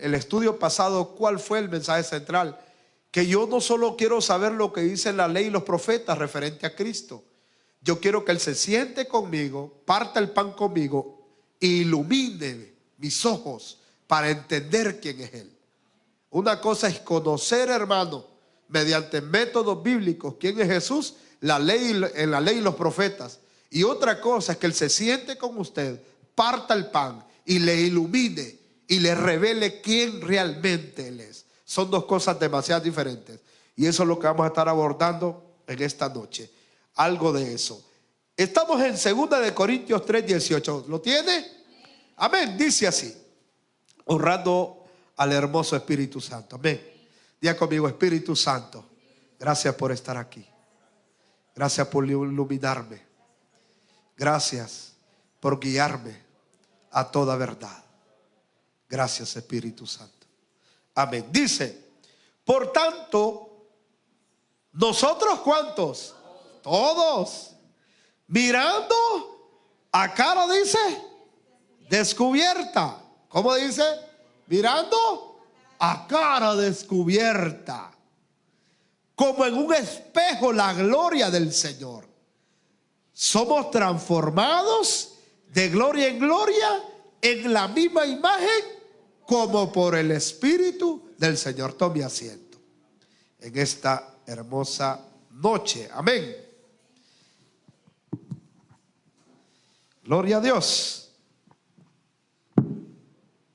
el estudio pasado, ¿cuál fue el mensaje central? Que yo no solo quiero saber lo que dicen la ley y los profetas referente a Cristo. Yo quiero que Él se siente conmigo, parta el pan conmigo e ilumine mis ojos para entender quién es Él. Una cosa es conocer, hermano, mediante métodos bíblicos, quién es Jesús, en la ley y los profetas. Y otra cosa es que Él se siente con usted, parta el pan y le ilumine y le revele quién realmente Él es. Son dos cosas demasiado diferentes. Y eso es lo que vamos a estar abordando en esta noche. Algo de eso. Estamos en 2 Corintios 3:18. ¿Lo tiene? Amén. Dice así. Honrando al hermoso Espíritu Santo. Amén. Diga conmigo: Espíritu Santo, gracias por estar aquí. Gracias por iluminarme. Gracias por guiarme a toda verdad. Gracias, Espíritu Santo. Amén. Dice, por tanto, nosotros, ¿cuántos? Todos, mirando a cara, dice, descubierta. ¿Cómo dice? Mirando a cara descubierta, como en un espejo, la gloria del Señor. Somos transformados de gloria en gloria en la misma imagen, como por el Espíritu del Señor. Tome asiento en esta hermosa noche. Amén. Gloria a Dios.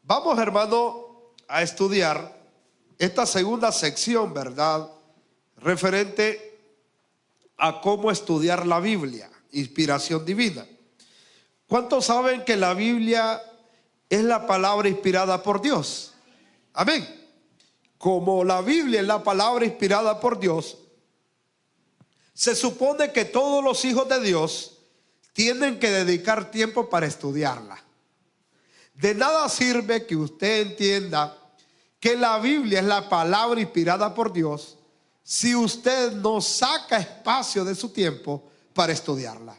Vamos, hermano, a estudiar esta segunda sección, ¿verdad? Referente a cómo estudiar la Biblia, inspiración divina. ¿Cuántos saben que la Biblia es la palabra inspirada por Dios? Amén. Como la Biblia es la palabra inspirada por Dios, se supone que todos los hijos de Dios tienen que dedicar tiempo para estudiarla. De nada sirve que usted entienda que la Biblia es la palabra inspirada por Dios si usted no saca espacio de su tiempo para estudiarla.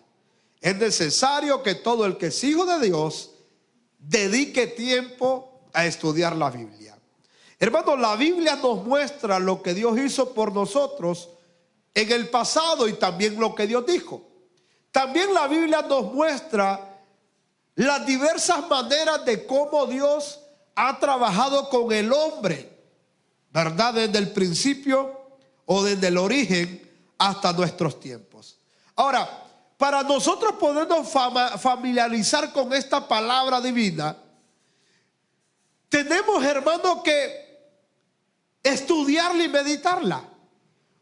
Es necesario que todo el que es hijo de Dios dedique tiempo a estudiar la Biblia. Hermano, la Biblia nos muestra lo que Dios hizo por nosotros en el pasado y también lo que Dios dijo. También la Biblia nos muestra las diversas maneras de cómo Dios ha trabajado con el hombre, ¿verdad? Desde el principio o desde el origen hasta nuestros tiempos. Ahora, para nosotros podernos familiarizar con esta palabra divina, tenemos, hermano, que estudiarla y meditarla.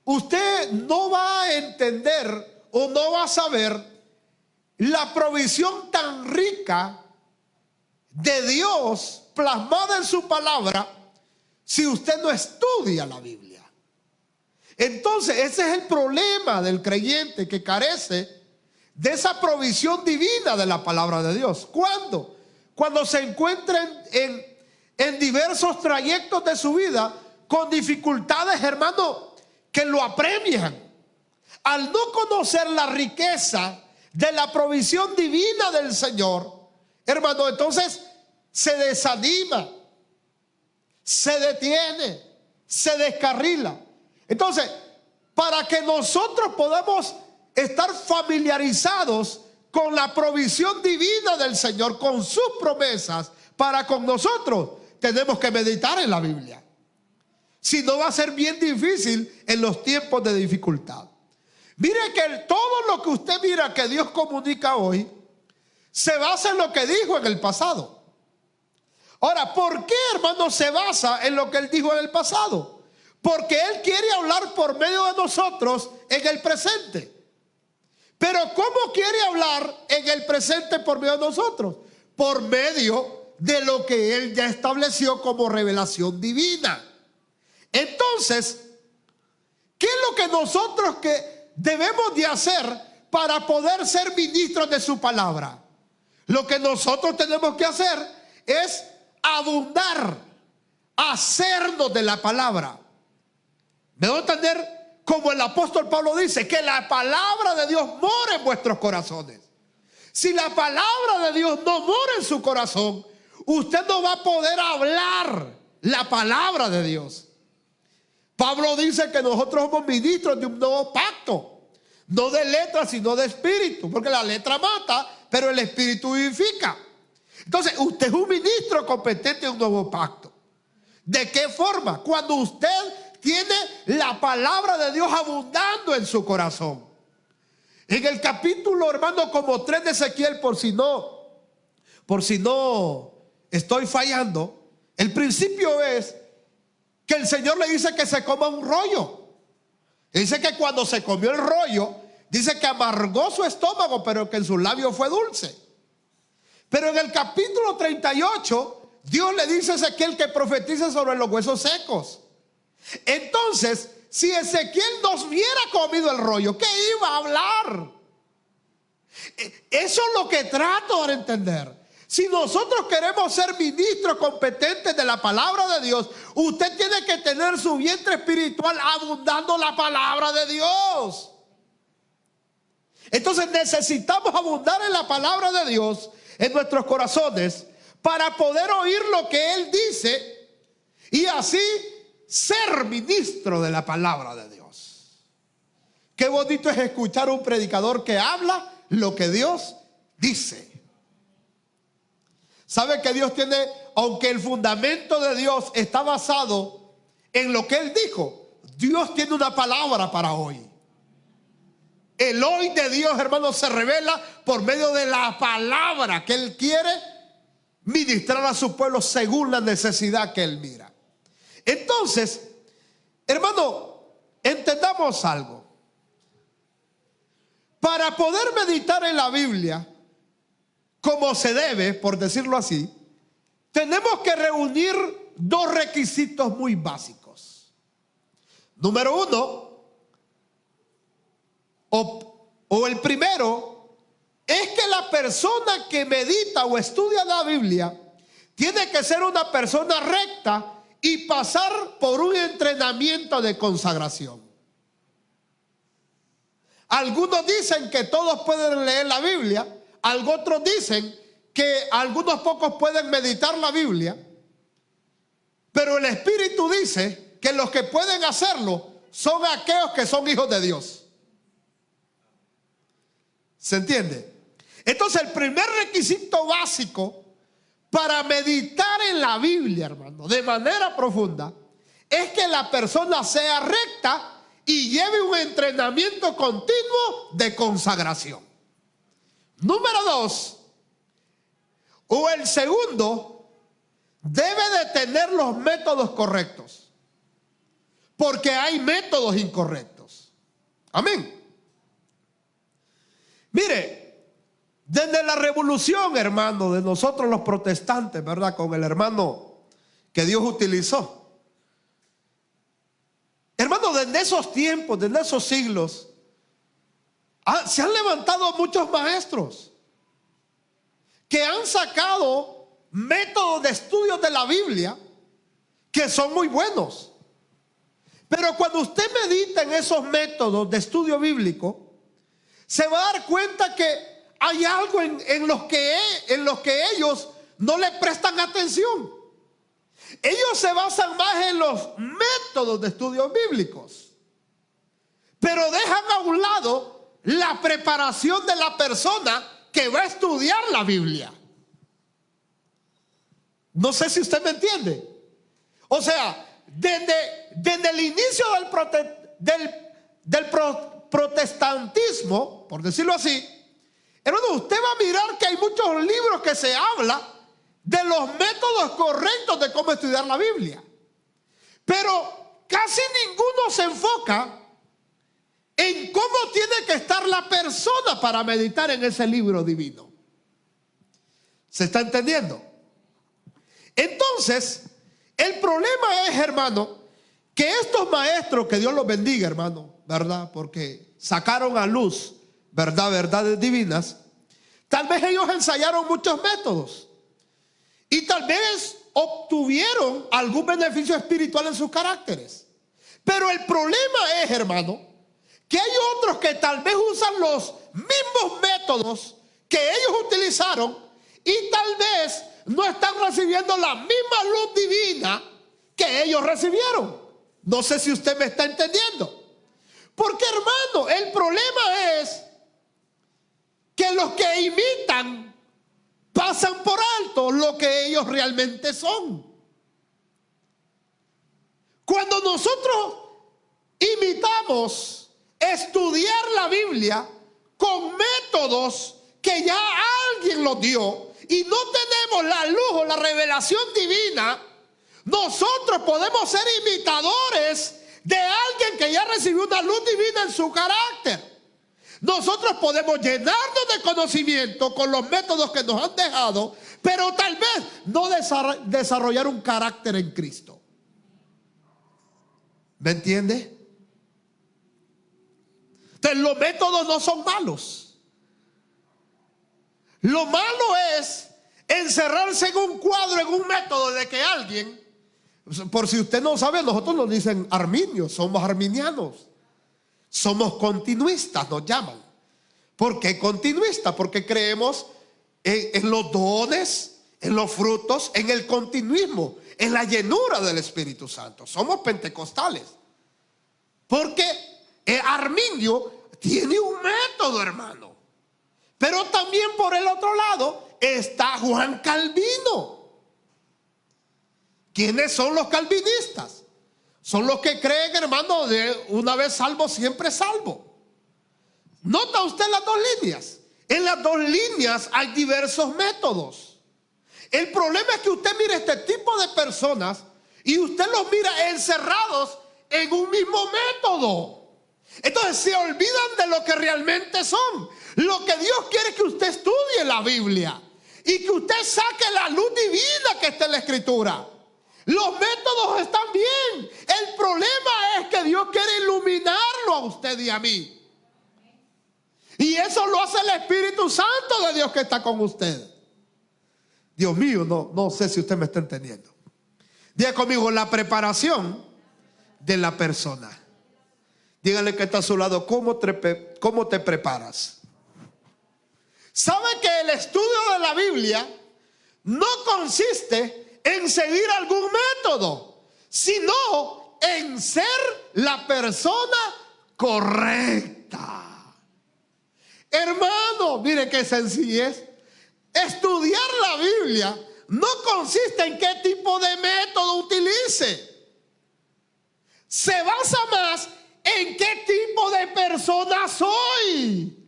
Usted no va a entender o no va a saber la provisión tan rica de Dios plasmada en su palabra si usted no estudia la Biblia. Entonces, ese es el problema del creyente, que carece de esa provisión divina de la palabra de Dios. ¿Cuándo? Cuando se encuentren en diversos trayectos de su vida con dificultades, hermano, que lo apremian. Al no conocer la riqueza de la provisión divina del Señor, hermano, entonces se desanima, se detiene, se descarrila. Entonces, para que nosotros podamos estar familiarizados con la provisión divina del Señor, con sus promesas para con nosotros, tenemos que meditar en la Biblia. Si no, va a ser bien difícil en los tiempos de dificultad. Mire que todo lo que usted mira que Dios comunica hoy se basa en lo que dijo en el pasado. Ahora, ¿por qué, hermano, se basa en lo que Él dijo en el pasado? Porque Él quiere hablar por medio de nosotros en el presente. Pero ¿cómo quiere hablar en el presente por medio de nosotros? Por medio de lo que Él ya estableció como revelación divina. Entonces, ¿qué es lo que nosotros debemos de hacer para poder ser ministros de su palabra? Lo que nosotros tenemos que hacer es abundar, hacernos de la palabra. ¿Me voy a entender? Como el apóstol Pablo dice, que la palabra de Dios mora en vuestros corazones. Si la palabra de Dios no mora en su corazón, usted no va a poder hablar la palabra de Dios. Pablo dice que nosotros somos ministros de un nuevo pacto, no de letra sino de espíritu, porque la letra mata, pero el espíritu vivifica. Entonces usted es un ministro competente de un nuevo pacto. ¿De qué forma? Cuando usted tiene la palabra de Dios abundando en su corazón. En el capítulo, hermano, como 3 de Ezequiel, por si no estoy fallando, el principio es que el Señor le dice que se coma un rollo. Dice que cuando se comió el rollo, dice que amargó su estómago, pero que en sus labios fue dulce. Pero en el capítulo 38, Dios le dice a Ezequiel que profetice sobre los huesos secos. Entonces, si Ezequiel nos hubiera comido el rollo, ¿qué iba a hablar? Eso es lo que trato de entender. Si nosotros queremos ser ministros competentes de la palabra de Dios, usted tiene que tener su vientre espiritual abundando la palabra de Dios. Entonces necesitamos abundar en la palabra de Dios en nuestros corazones para poder oír lo que Él dice y así ser ministro de la palabra de Dios. Qué bonito es escuchar a un predicador que habla lo que Dios dice. ¿Sabe que Dios tiene, aunque el fundamento de Dios está basado en lo que Él dijo, Dios tiene una palabra para hoy? El hoy de Dios, hermanos, se revela por medio de la palabra que Él quiere ministrar a su pueblo según la necesidad que Él mira. Entonces, hermano, entendamos algo. Para poder meditar en la Biblia como se debe, por decirlo así, tenemos que reunir dos requisitos muy básicos. Número uno, o el primero, es que la persona que medita o estudia la Biblia tiene que ser una persona recta y pasar por un entrenamiento de consagración. Algunos dicen que todos pueden leer la Biblia, otros dicen que algunos pocos pueden meditar la Biblia, pero el Espíritu dice que los que pueden hacerlo son aquellos que son hijos de Dios. ¿Se entiende? Entonces el primer requisito básico para meditar en la Biblia, hermano, de manera profunda, es que la persona sea recta y lleve un entrenamiento continuo de consagración. Número dos, o el segundo, debe de tener los métodos correctos, porque hay métodos incorrectos. Amén. Mire, desde la revolución, hermano, de nosotros los protestantes, ¿verdad? Con el hermano que Dios utilizó. Hermano, desde esos tiempos, desde esos siglos, se han levantado muchos maestros que han sacado métodos de estudio de la Biblia que son muy buenos. Pero cuando usted medita en esos métodos de estudio bíblico, se va a dar cuenta que hay algo en los que ellos no le prestan atención. Ellos se basan más en los métodos de estudios bíblicos, pero dejan a un lado la preparación de la persona que va a estudiar la Biblia. No sé si usted me entiende. O sea, desde el inicio del protestantismo, por decirlo así, hermano, usted va a mirar que hay muchos libros que se habla de los métodos correctos de cómo estudiar la Biblia, pero casi ninguno se enfoca en cómo tiene que estar la persona para meditar en ese libro divino. ¿Se está entendiendo? Entonces, el problema es, hermano, que estos maestros, que Dios los bendiga, hermano, ¿verdad? Porque sacaron a luz, ¿verdad? Verdades divinas. Tal vez ellos ensayaron muchos métodos y tal vez obtuvieron algún beneficio espiritual en sus caracteres. Pero el problema es, hermano, que hay otros que tal vez usan los mismos métodos que ellos utilizaron y tal vez no están recibiendo la misma luz divina que ellos recibieron. No sé si usted me está entendiendo. Porque, hermano, el problema es que los que imitan pasan por alto lo que ellos realmente son. Cuando nosotros imitamos estudiar la Biblia con métodos que ya alguien los dio y no tenemos la luz o la revelación divina, nosotros podemos ser imitadores de alguien que ya recibió una luz divina en su carácter. Nosotros podemos llenarnos de conocimiento con los métodos que nos han dejado, pero tal vez no desarrollar un carácter en Cristo. ¿Me entiende? Entonces, los métodos no son malos. Lo malo es encerrarse en un cuadro, en un método de que alguien, por si usted no sabe, nosotros nos dicen arminios, somos arminianos, somos continuistas, nos llaman. ¿Por qué continuistas? Porque creemos en los dones, en los frutos, en el continuismo, en la llenura del Espíritu Santo. Somos pentecostales. Porque Arminio tiene un método, hermano. Pero también por el otro lado está Juan Calvino. ¿Quiénes son los calvinistas? Son los que creen, hermano, de una vez salvo, siempre salvo. ¿Nota usted las dos líneas? En las dos líneas hay diversos métodos. El problema es que usted mira este tipo de personas y usted los mira encerrados en un mismo método. Entonces se olvidan de lo que realmente son. Lo que Dios quiere es que usted estudie la Biblia y que usted saque la luz divina que está en la Escritura. Los métodos están bien. El problema es que Dios quiere iluminarlo a usted y a mí. Y eso lo hace el Espíritu Santo de Dios que está con usted. Dios mío, no sé si usted me está entendiendo. Diga conmigo, la preparación de la persona. Dígale que está a su lado, ¿cómo te preparas? ¿Sabe que el estudio de la Biblia no consiste en seguir algún método, sino en ser la persona correcta? Hermano, mire qué sencillez. Estudiar la Biblia no consiste en qué tipo de método utilice. Se basa más en qué tipo de persona soy.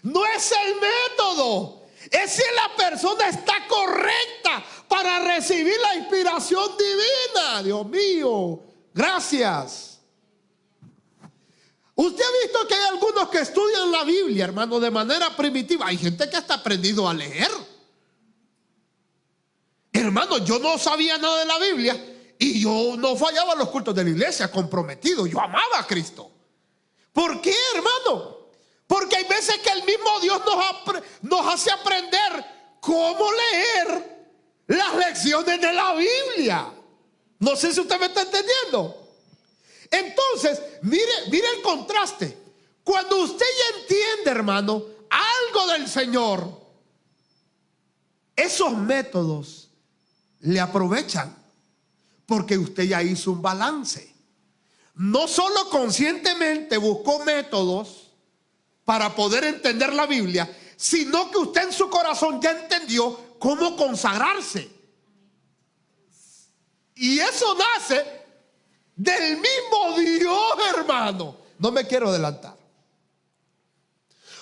No es el método, es si la persona está correcta para recibir la inspiración divina. Dios mío, gracias. Usted ha visto que hay algunos que estudian la Biblia, hermano, de manera primitiva. Hay gente que hasta ha aprendido a leer. Hermano, yo no sabía nada de la Biblia y yo no fallaba los cultos de la iglesia, comprometido. Yo amaba a Cristo. ¿Por qué, hermano? Porque hay veces que el mismo Dios nos hace aprender cómo leer las lecciones de la Biblia. No sé si usted me está entendiendo. Entonces, mire el contraste. Cuando usted ya entiende, hermano, algo del Señor, esos métodos le aprovechan, porque usted ya hizo un balance. No solo conscientemente buscó métodos para poder entender la Biblia, sino que usted en su corazón ya entendió cómo consagrarse. Y eso nace del mismo Dios, hermano. No me quiero adelantar.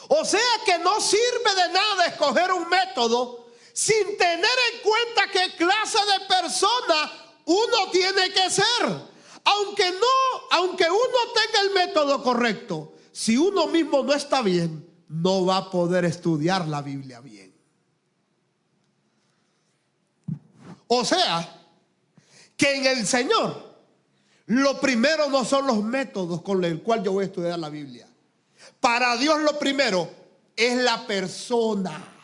O sea que no sirve de nada escoger un método sin tener en cuenta qué clase de persona uno tiene que ser. Aunque uno tenga el método correcto, si uno mismo no está bien, no va a poder estudiar la Biblia bien. O sea, que en el Señor lo primero no son los métodos con los cuales yo voy a estudiar la Biblia. Para Dios lo primero es la persona.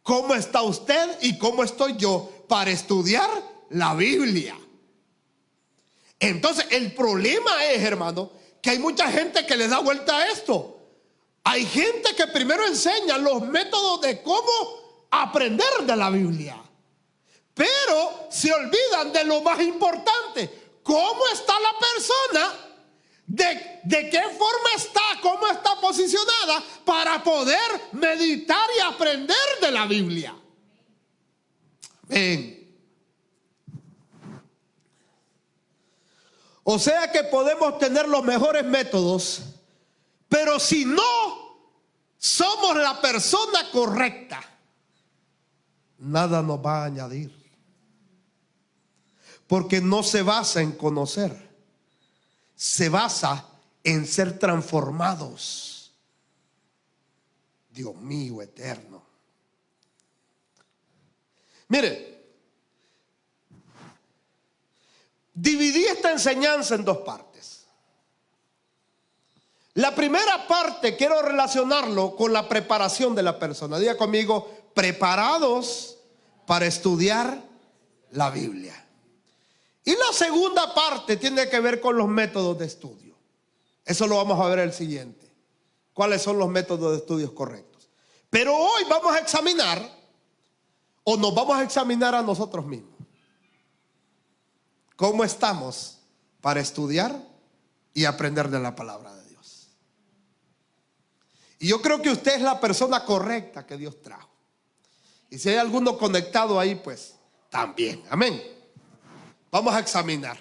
¿Cómo está usted y cómo estoy yo para estudiar la Biblia? Entonces el problema es, hermano, que hay mucha gente que le da vuelta a esto. Hay gente que primero enseña los métodos de cómo aprender de la Biblia, pero se olvidan de lo más importante. importante, ¿cómo está la persona? ¿De qué forma está? ¿Cómo está posicionada para poder meditar y aprender de la Biblia? Amén. O sea que podemos tener los mejores métodos, pero si no somos la persona correcta, nada nos va a añadir. Porque no se basa en conocer, se basa en ser transformados. Dios mío eterno. Mire, dividí esta enseñanza en dos partes. La primera parte quiero relacionarlo con la preparación de la persona. Diga conmigo, preparados para estudiar la Biblia. Y la segunda parte tiene que ver con los métodos de estudio. Eso lo vamos a ver el siguiente. ¿Cuáles son los métodos de estudios correctos? Pero hoy vamos a examinar, o nos vamos a examinar a nosotros mismos. ¿Cómo estamos para estudiar y aprender de la palabra de Dios? Y yo creo que usted es la persona correcta que Dios trajo. Y si hay alguno conectado ahí, pues también. Amén. Vamos a examinar.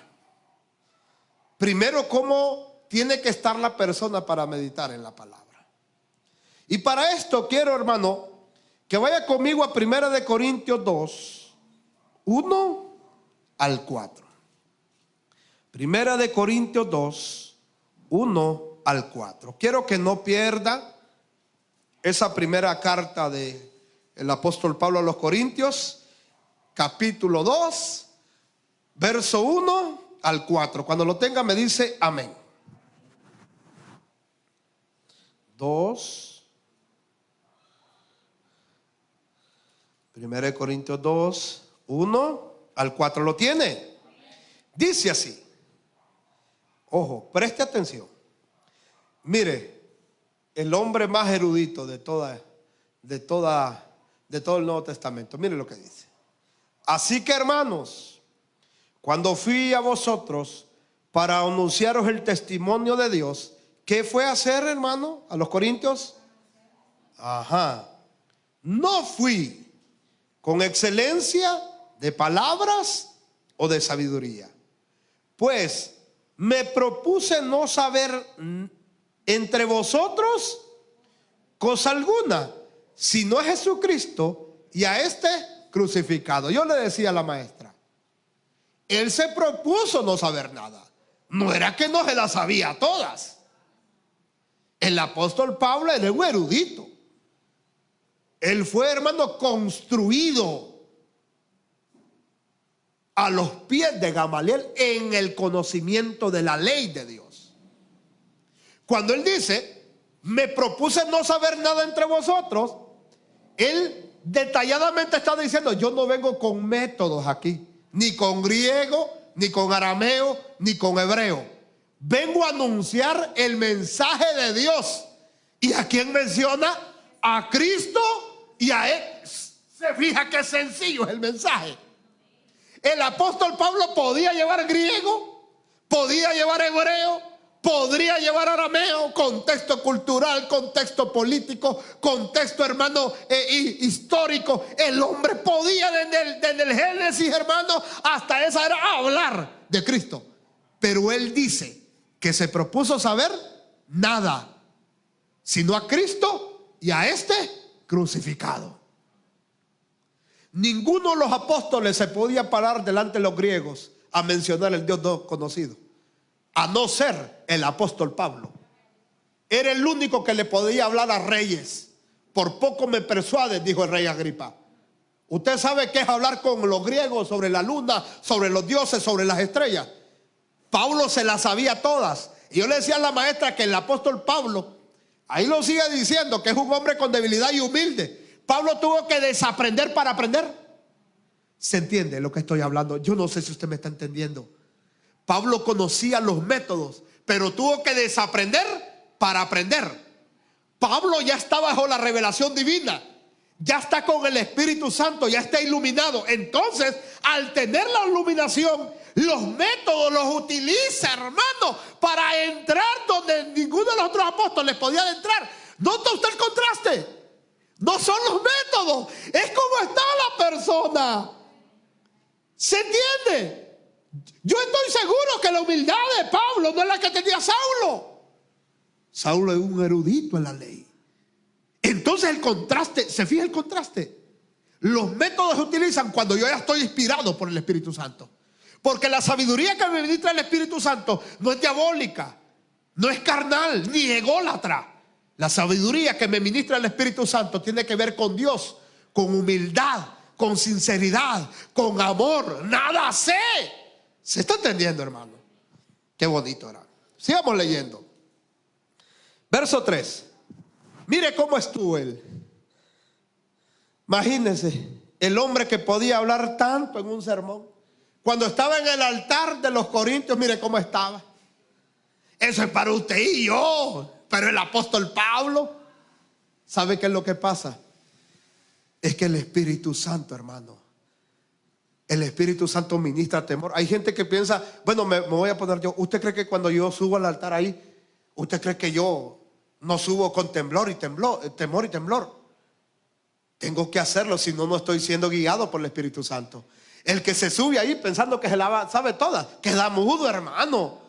Primero, cómo tiene que estar la persona para meditar en la palabra. Y para esto quiero, hermano, que vaya conmigo a 1 Corintios 2, 1 al 4. 1 Corintios 2, 1 al 4. Quiero que no pierda esa primera carta del apóstol Pablo a los Corintios, capítulo 2, verso 1 al 4. Cuando lo tenga me dice amén. 1 Corintios 2, 1 al 4. ¿Lo tiene? Dice así. Ojo, preste atención. Mire, el hombre más erudito de todo el Nuevo Testamento. Mire lo que dice. Así que, hermanos, cuando fui a vosotros para anunciaros el testimonio de Dios, ¿qué fue a hacer, hermano, a los corintios? No fui con excelencia de palabras o de sabiduría, pues me propuse no saber entre vosotros cosa alguna, sino a Jesucristo y a este crucificado. Yo le decía a la maestra, él se propuso no saber nada. No era que no se las sabía todas. El apóstol Pablo era un erudito. Él fue, hermano, construido a los pies de Gamaliel en el conocimiento de la ley de Dios. Cuando él dice, me propuse no saber nada entre vosotros, él detalladamente está diciendo, yo no vengo con métodos aquí, ni con griego, ni con arameo, ni con hebreo. Vengo a anunciar el mensaje de Dios. ¿Y a quién menciona? A Cristo y a él. Se fija qué sencillo es el mensaje. El apóstol Pablo podía llevar griego, podía llevar hebreo, podría llevar arameo, contexto cultural, contexto político, contexto, hermano, histórico. El hombre podía desde el Génesis, hermano, hasta esa era hablar de Cristo. Pero él dice que se propuso saber nada, sino a Cristo y a este crucificado. Ninguno de los apóstoles se podía parar delante de los griegos a mencionar el Dios no conocido, a no ser el apóstol Pablo. Era el único que le podía hablar a reyes. Por poco me persuades, dijo el rey Agripa. Usted sabe qué es hablar con los griegos sobre la luna, sobre los dioses, sobre las estrellas. Pablo se las sabía todas. Y yo le decía a la maestra que el apóstol Pablo, ahí lo sigue diciendo, que es un hombre con debilidad y humilde. Pablo tuvo que desaprender para aprender. ¿Se entiende lo que estoy hablando? Yo no sé si usted me está entendiendo. Pablo conocía los métodos, pero tuvo que desaprender para aprender. Pablo ya está bajo la revelación divina, ya está con el Espíritu Santo, ya está iluminado. Entonces, al tener la iluminación, los métodos los utiliza, hermano, para entrar donde ninguno de los otros apóstoles podía entrar. ¿Nota usted el contraste? No son los métodos, es como está la persona. ¿Se entiende? Yo estoy seguro que la humildad de Pablo no es la que tenía Saulo. Saulo es un erudito en la ley. Entonces el contraste, ¿se fija el contraste? Los métodos se utilizan cuando yo ya estoy inspirado por el Espíritu Santo. Porque la sabiduría que me ministra el Espíritu Santo no es diabólica, no es carnal, ni ególatra. La sabiduría que me ministra el Espíritu Santo tiene que ver con Dios, con humildad, con sinceridad, con amor. Nada sé. ¿Se está entendiendo, hermano? Qué bonito era. Sigamos leyendo. Verso 3. Mire cómo estuvo él. Imagínense, el hombre que podía hablar tanto en un sermón. Cuando estaba en el altar de los Corintios, mire cómo estaba. Eso es para usted y yo. Pero el apóstol Pablo, ¿sabe qué es lo que pasa? Es que el Espíritu Santo, hermano, el Espíritu Santo ministra temor. Hay gente que piensa, bueno, me voy a poner yo. ¿Usted cree que cuando yo subo al altar ahí, usted cree que yo no subo con temor y temblor? Tengo que hacerlo, si no, no estoy siendo guiado por el Espíritu Santo. El que se sube ahí pensando que se la sabe toda, queda mudo, hermano.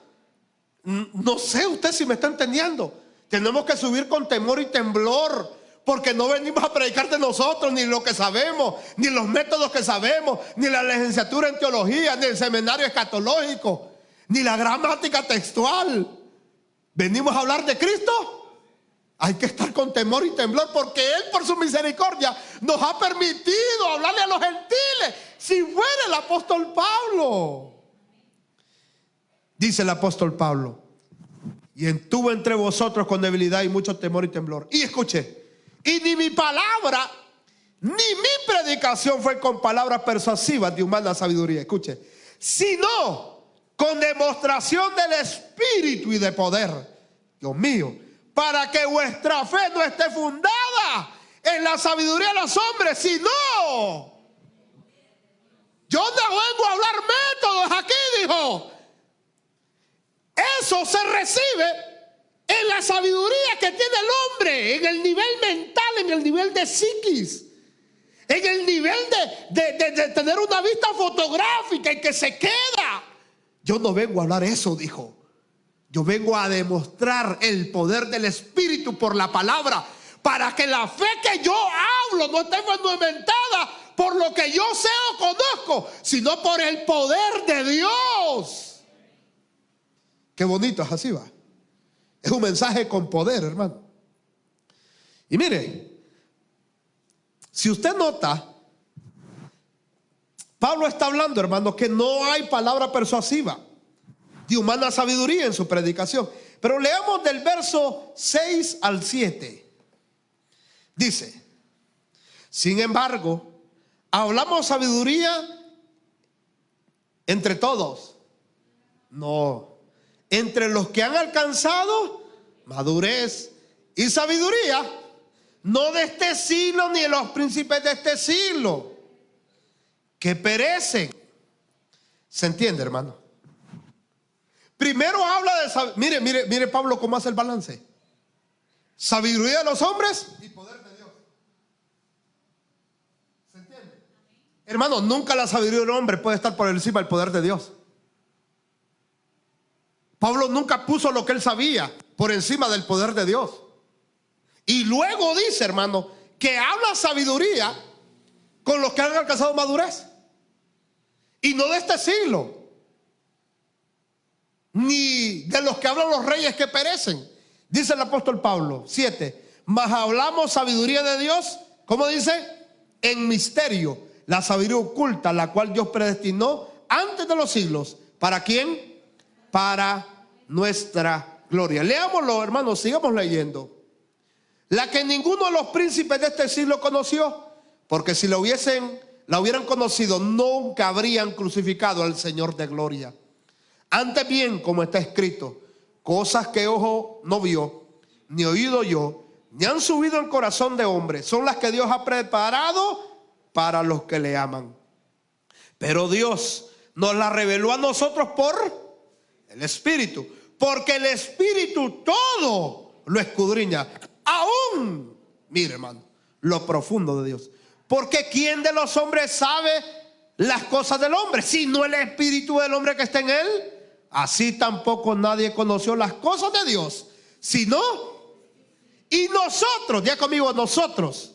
No sé usted si me está entendiendo. Tenemos que subir con temor y temblor, porque no venimos a predicar de nosotros, ni lo que sabemos, ni los métodos que sabemos, ni la licenciatura en teología, ni el seminario escatológico, ni la gramática textual. Venimos a hablar de Cristo. Hay que estar con temor y temblor, porque Él, por su misericordia, nos ha permitido hablarle a los gentiles. Si fuera el apóstol Pablo, dice el apóstol Pablo, y estuvo entre vosotros con debilidad y mucho temor y temblor. Y escuche, y ni mi palabra ni mi predicación fue con palabras persuasivas de humana sabiduría, escuche, sino con demostración del Espíritu y de poder. Dios mío, para que vuestra fe no esté fundada en la sabiduría de los hombres, sino, yo no vengo a hablar métodos aquí, dijo. Eso se recibe en la sabiduría que tiene el hombre, en el nivel mental, en el nivel de psiquis, en el nivel de tener una vista fotográfica y que se queda. Yo no vengo a hablar eso, dijo. Yo vengo a demostrar el poder del Espíritu por la palabra, para que la fe que yo hablo no esté fundamentada por lo que yo sé o conozco, sino por el poder de Dios. Qué bonito es, así va. Es un mensaje con poder, hermano. Y mire, si usted nota, Pablo está hablando, hermano, que no hay palabra persuasiva de humana sabiduría en su predicación. Pero leamos del verso 6 al 7. Dice, sin embargo, hablamos sabiduría entre todos. No. Entre los que han alcanzado madurez y sabiduría, no de este siglo ni de los príncipes de este siglo, que perecen. ¿Se entiende, hermano? Primero habla de sabiduría. Mire Pablo cómo hace el balance. Sabiduría de los hombres y poder de Dios. ¿Se entiende? Hermano, nunca la sabiduría del hombre puede estar por encima del poder de Dios. Pablo nunca puso lo que él sabía por encima del poder de Dios. Y luego dice, hermano, que habla sabiduría con los que han alcanzado madurez. Y no de este siglo, ni de los que hablan los reyes que perecen. Dice el apóstol Pablo, 7. Mas hablamos sabiduría de Dios, ¿cómo dice? En misterio, la sabiduría oculta, la cual Dios predestinó antes de los siglos. ¿Para quién? Para nuestra gloria. Leámoslo, hermanos, sigamos leyendo. La que ninguno de los príncipes de este siglo conoció, porque si la hubieran conocido, nunca habrían crucificado al Señor de gloria. Antes bien, como está escrito, cosas que ojo no vio, ni oído yo, ni han subido al corazón de hombre, son las que Dios ha preparado para los que le aman. Pero Dios nos la reveló a nosotros por El Espíritu. Porque el Espíritu todo lo escudriña. Aún, mire hermano, lo profundo de Dios. Porque ¿quién de los hombres sabe las cosas del hombre, sino el Espíritu del hombre que está en él? Así tampoco nadie conoció las cosas de Dios, sino, y nosotros, ya conmigo, nosotros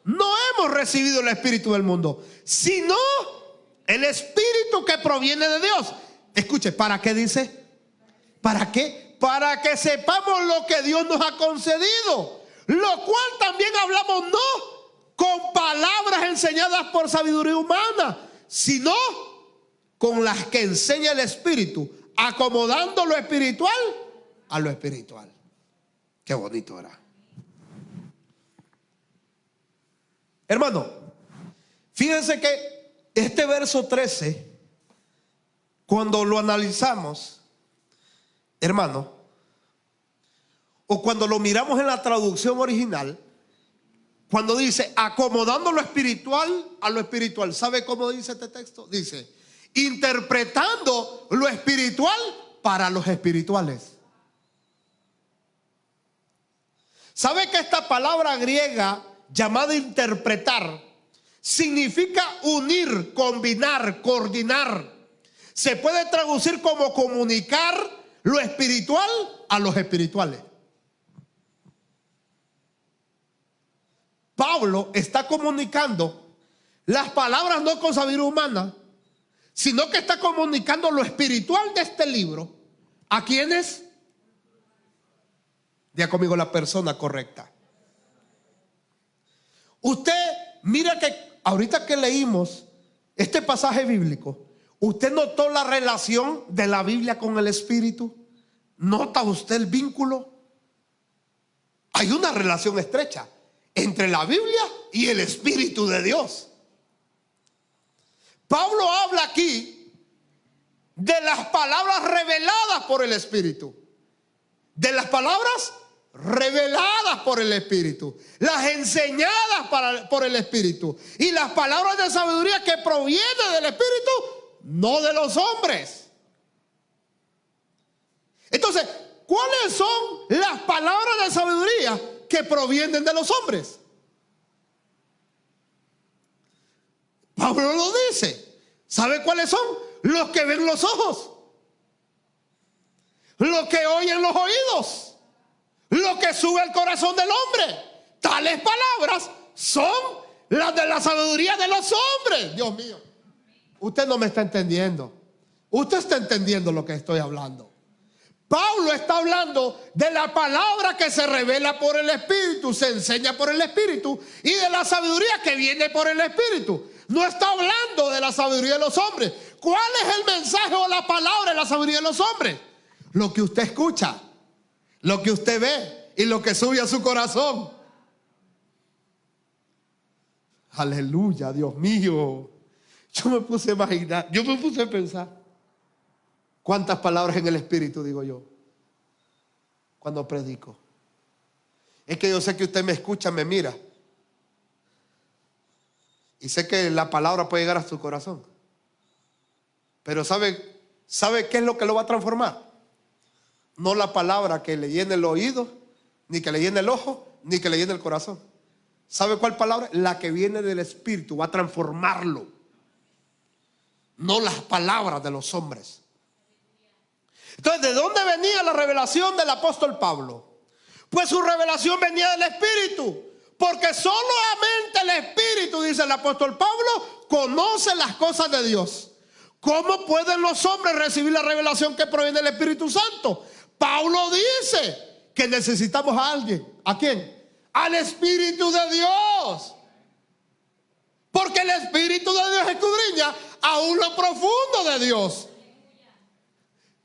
no hemos recibido el Espíritu del mundo, sino el Espíritu que proviene de Dios. Escuche, ¿para qué dice? ¿Para qué? Para que sepamos lo que Dios nos ha concedido, lo cual también hablamos no con palabras enseñadas por sabiduría humana, sino con las que enseña el Espíritu, acomodando lo espiritual a lo espiritual. Qué bonito era. Hermano, fíjense que este verso 13, cuando lo analizamos, hermano, o cuando lo miramos en la traducción original, cuando dice acomodando lo espiritual a lo espiritual, ¿sabe cómo dice este texto? Dice interpretando lo espiritual para los espirituales. ¿Sabe que esta palabra griega llamada interpretar significa unir, combinar, coordinar? Se puede traducir como comunicar lo espiritual a los espirituales. Pablo está comunicando las palabras no con sabiduría humana, sino que está comunicando lo espiritual de este libro. ¿A quiénes? Diga conmigo, la persona correcta. Usted mira que ahorita que leímos este pasaje bíblico, ¿usted notó la relación de la Biblia con el Espíritu? ¿Nota usted el vínculo? Hay una relación estrecha entre la Biblia y el Espíritu de Dios. Pablo habla aquí de las palabras reveladas por el Espíritu. De las palabras reveladas por el Espíritu. Las enseñadas por el Espíritu. Y las palabras de sabiduría que provienen del Espíritu, no de los hombres. Entonces, ¿cuáles son las palabras de sabiduría que provienen de los hombres? Pablo lo dice. ¿Sabe cuáles son? Los que ven los ojos, los que oyen los oídos, lo que sube al corazón del hombre. Tales palabras son las de la sabiduría de los hombres. Dios mío, usted no me está entendiendo. Usted está entendiendo lo que estoy hablando. Pablo está hablando de la palabra que se revela por el Espíritu, se enseña por el Espíritu, y de la sabiduría que viene por el Espíritu. No está hablando de la sabiduría de los hombres. ¿Cuál es el mensaje o la palabra de la sabiduría de los hombres? Lo que usted escucha, lo que usted ve y lo que sube a su corazón. Aleluya, Dios mío. Yo me puse a imaginar, yo me puse a pensar cuántas palabras en el Espíritu digo yo cuando predico. Es que yo sé que usted me escucha, me mira, y sé que la palabra puede llegar a su corazón. Pero ¿sabe qué es lo que lo va a transformar? No la palabra que le llene el oído, ni que le llene el ojo, ni que le llene el corazón. ¿Sabe cuál palabra? La que viene del Espíritu va a transformarlo. No las palabras de los hombres. Entonces, ¿de dónde venía la revelación del apóstol Pablo? Pues su revelación venía del Espíritu. Porque solamente el Espíritu, dice el apóstol Pablo, conoce las cosas de Dios. ¿Cómo pueden los hombres recibir la revelación que proviene del Espíritu Santo? Pablo dice que necesitamos a alguien. ¿A quién? Al Espíritu de Dios. Porque el Espíritu de Dios escudriña aún lo profundo de Dios.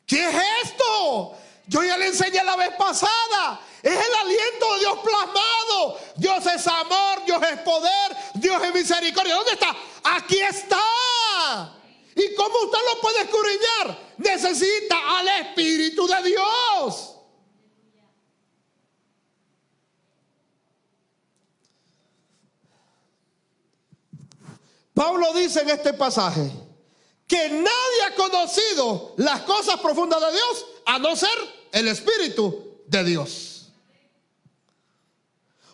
¿Qué es esto? Yo ya le enseñé la vez pasada. Es el aliento de Dios plasmado. Dios es amor, Dios es poder, Dios es misericordia. ¿Dónde está? Aquí está. ¿Y cómo usted lo puede escudriñar? Necesita al Espíritu de Dios. Pablo dice en este pasaje que nadie ha conocido las cosas profundas de Dios a no ser el Espíritu de Dios.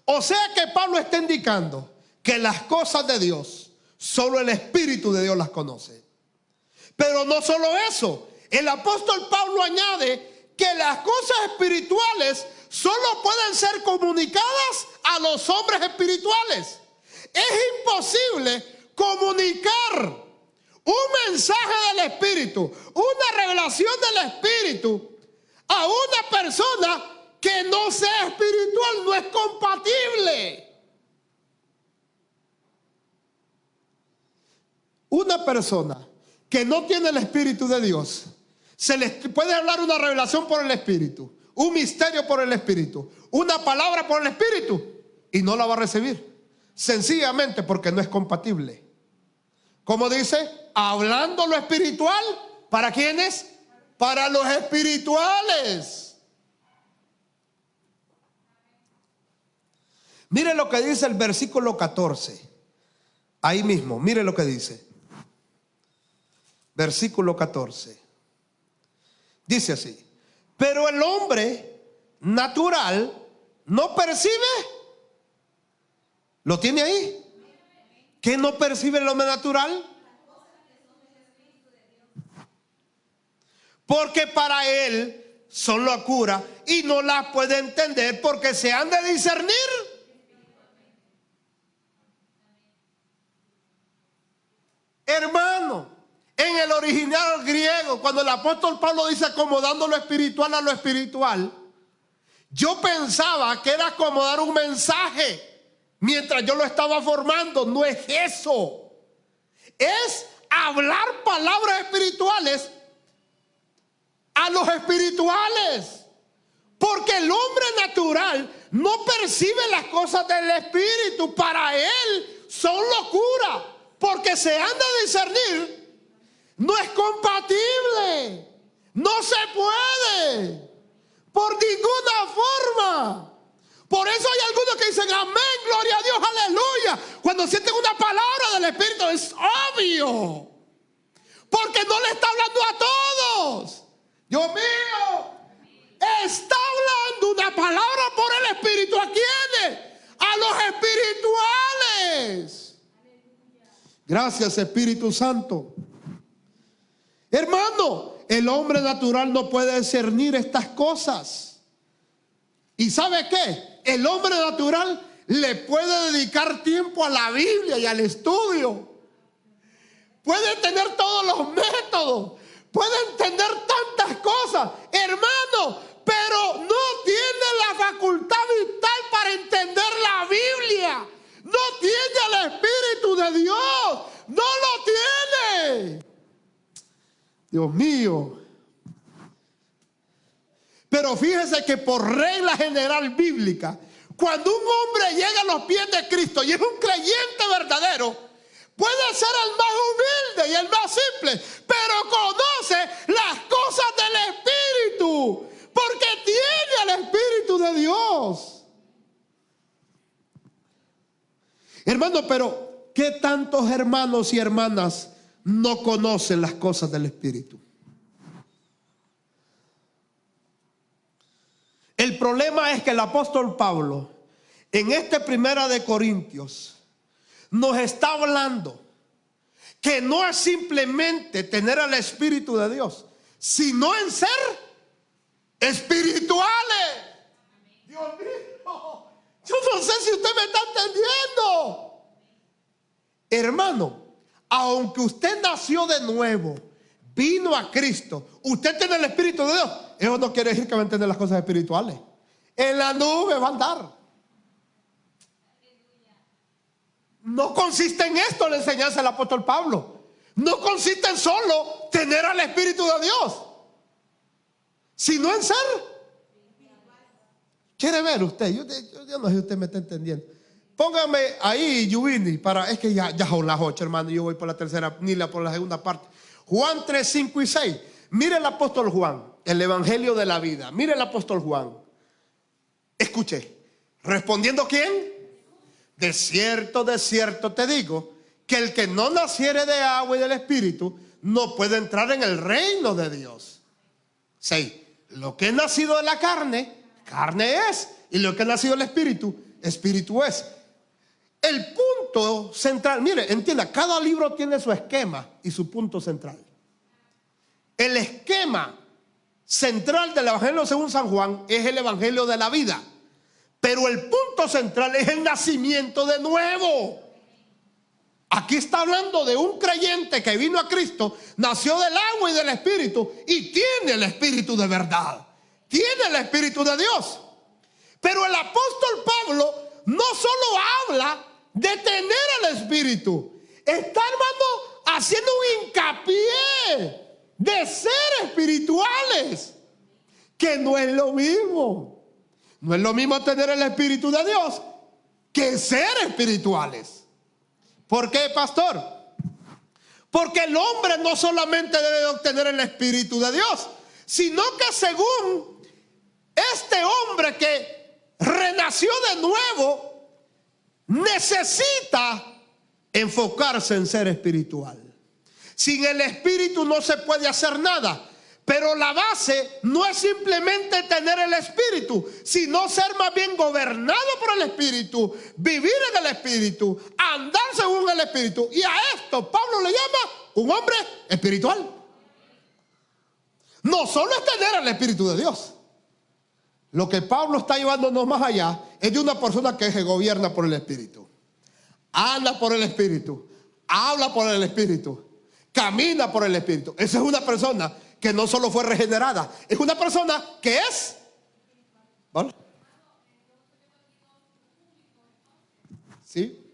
O sea que Pablo está indicando que las cosas de Dios solo el Espíritu de Dios las conoce. Pero no solo eso, el apóstol Pablo añade que las cosas espirituales solo pueden ser comunicadas a los hombres espirituales. Es imposible comunicar un mensaje del Espíritu, una revelación del Espíritu a una persona que no sea espiritual. No es compatible. Una persona que no tiene el Espíritu de Dios, se les puede hablar una revelación por el Espíritu, un misterio por el Espíritu, una palabra por el Espíritu, y no la va a recibir, sencillamente porque no es compatible. Como dice, hablando lo espiritual, ¿para quiénes? Para los espirituales. Mire lo que dice el versículo 14. Ahí mismo, mire lo que dice. Versículo 14. Dice así: pero el hombre natural no percibe. ¿Lo tiene ahí? ¿Qué no percibe el hombre natural? Porque para él son locura y no las puede entender porque se han de discernir. Hermano, en el original griego, cuando el apóstol Pablo dice acomodando lo espiritual a lo espiritual, yo pensaba que era acomodar un mensaje mientras yo lo estaba formando. No es eso. Es hablar palabras espirituales a los espirituales. Porque el hombre natural no percibe las cosas del Espíritu. Para él son locura, porque se han de discernir. No es compatible. No se puede. Por ninguna forma. Por eso hay algunos que dicen amén, gloria a Dios, aleluya, cuando sienten una palabra del Espíritu. Es obvio, porque no le está hablando a todos. Dios mío, está hablando una palabra por el Espíritu. ¿A quiénes? A los espirituales. Gracias, Espíritu Santo. Hermano, el hombre natural no puede discernir estas cosas. ¿Y sabe qué? El hombre natural le puede dedicar tiempo a la Biblia y al estudio. Puede tener todos los métodos. Puede entender tantas cosas, hermano, pero no tiene la facultad vital para entender la Biblia. No tiene el Espíritu de Dios. No lo tiene. Dios mío. Pero fíjese que por regla general bíblica, cuando un hombre llega a los pies de Cristo y es un creyente verdadero, puede ser el más humilde y el más simple, pero conoce las cosas del Espíritu, porque tiene el Espíritu de Dios. Hermano, pero ¿qué tantos hermanos y hermanas no conocen las cosas del Espíritu? El problema es que el apóstol Pablo, en este primera de Corintios, nos está hablando que no es simplemente tener el Espíritu de Dios, sino en ser espirituales. Dios mío, yo no sé si usted me está entendiendo. Hermano, aunque usted nació de nuevo, vino a Cristo, usted tiene el Espíritu de Dios, eso no quiere decir que va a entender las cosas espirituales. En la nube va a andar. No consiste en esto la enseñanza del apóstol Pablo. No consiste en solo tener al Espíritu de Dios, sino en ser. ¿Quiere ver usted? Yo no sé si usted me está entendiendo. Póngame ahí, Yuvini, es que ya son las 8, hermano. Yo voy por la tercera, ni por la segunda parte. Juan 3, 5 y 6. Mire el apóstol Juan, el evangelio de la vida. Mire el apóstol Juan. Escuche. ¿Respondiendo quién? de cierto te digo, que el que no naciere de agua y del Espíritu no puede entrar en el reino de Dios. 6. Lo que es nacido de la carne, carne es. Y lo que es nacido del espíritu, espíritu es. El punto central, mire, entienda, cada libro tiene su esquema y su punto central. El esquema central del Evangelio según San Juan es el Evangelio de la vida. Pero el punto central es el nacimiento de nuevo. Aquí está hablando de un creyente que vino a Cristo, nació del agua y del espíritu y tiene el espíritu de verdad. Tiene el espíritu de Dios. Pero el apóstol Pablo no solo habla de tener el espíritu, está, hermano, haciendo un hincapié de ser espirituales, que no es lo mismo. No es lo mismo tener el espíritu de Dios que ser espirituales. ¿Por qué, pastor? Porque el hombre no solamente debe obtener el espíritu de Dios, sino que según este hombre que renació de nuevo, necesita enfocarse en ser espiritual. Sin el espíritu no se puede hacer nada. Pero la base no es simplemente tener el espíritu, sino ser más bien gobernado por el espíritu, vivir en el espíritu, andar según el espíritu. Y a esto Pablo le llama un hombre espiritual. No solo es tener el espíritu de Dios. Lo que Pablo está llevándonos más allá es de una persona que se gobierna por el espíritu, anda por el espíritu, habla por el espíritu, camina por el espíritu. Esa es una persona que no solo fue regenerada, es una persona que es, ¿vale? ¿Sí?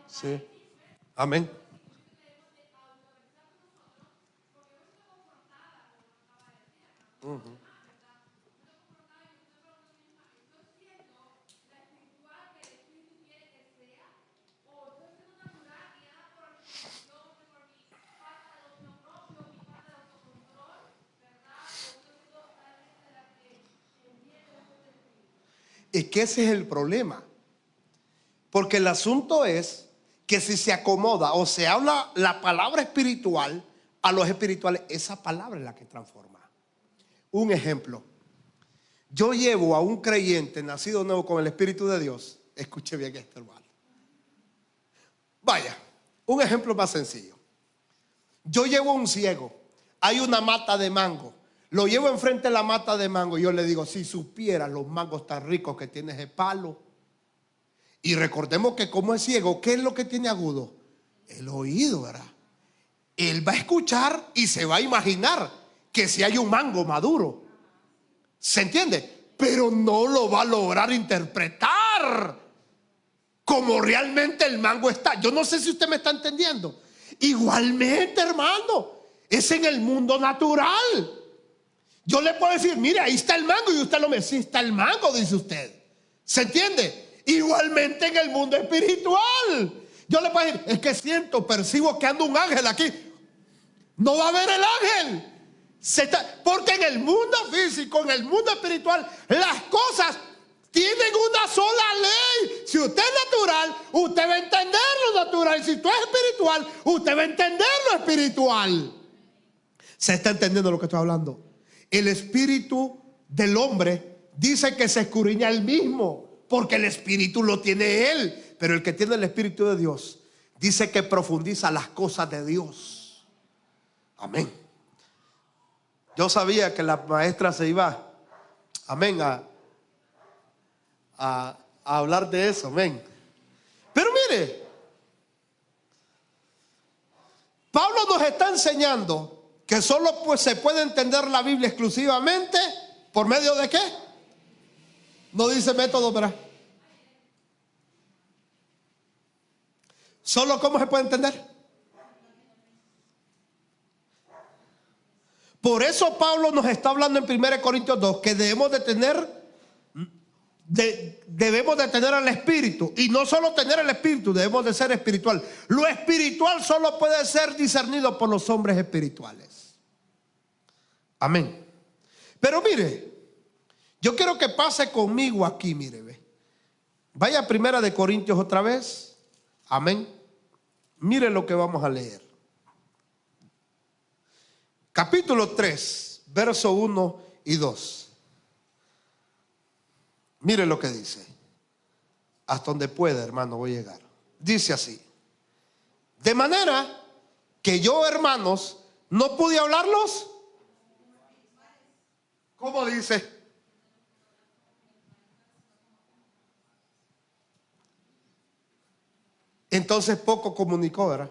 Sí. Amén. Es que ese es el problema. Porque el asunto es que si se acomoda o se habla la palabra espiritual a los espirituales, esa palabra es la que transforma. Un ejemplo. Yo llevo a un creyente nacido nuevo con el Espíritu de Dios. Escuche bien esto, hermano. Vaya, un ejemplo más sencillo. Yo llevo a un ciego. Hay una mata de mango. Lo llevo enfrente de la mata de mango y yo le digo, si supieras los mangos tan ricos que tiene ese palo. Y recordemos que como es ciego, ¿qué es lo que tiene agudo? El oído, ¿verdad? Él va a escuchar y se va a imaginar que si hay un mango maduro. ¿Se entiende? Pero no lo va a lograr interpretar como realmente el mango está. Yo no sé si usted me está entendiendo. Igualmente, hermano, es en el mundo natural. Yo le puedo decir, mire, ahí está el mango, y usted lo me dice, sí está el mango, dice usted. ¿Se entiende? Igualmente en el mundo espiritual. Yo le puedo decir, es que siento, percibo que anda un ángel aquí. No va a ver el ángel. Porque en el mundo físico, en el mundo espiritual, las cosas tienen una sola ley. Si usted es natural, usted va a entender lo natural. Y si usted es espiritual, usted va a entender lo espiritual. ¿Se está entendiendo lo que estoy hablando? El espíritu del hombre dice que se escudriña él mismo, porque el espíritu lo tiene él. Pero el que tiene el espíritu de Dios dice que profundiza las cosas de Dios. Amén. Yo sabía que la maestra se iba, amén, a hablar de eso, amén. Pero mire, Pablo nos está enseñando que solo pues se puede entender la Biblia exclusivamente por medio de ¿qué? No dice método, ¿verdad? Solo cómo se puede entender. Por eso Pablo nos está hablando en 1 Corintios 2 que debemos de tener al Espíritu. Y no solo tener el Espíritu, debemos de ser espiritual. Lo espiritual solo puede ser discernido por los hombres espirituales. Amén. Pero mire, yo quiero que pase conmigo aquí, mire, ve. Vaya a 1 Corintios otra vez. Amén. Mire lo que vamos a leer. Capítulo 3, verso 1 y 2. Mire lo que dice. Hasta donde pueda, hermano, voy a llegar. Dice así: de manera que yo, hermanos, no pude hablarlos. ¿Cómo dice? Entonces poco comunicó, ¿verdad?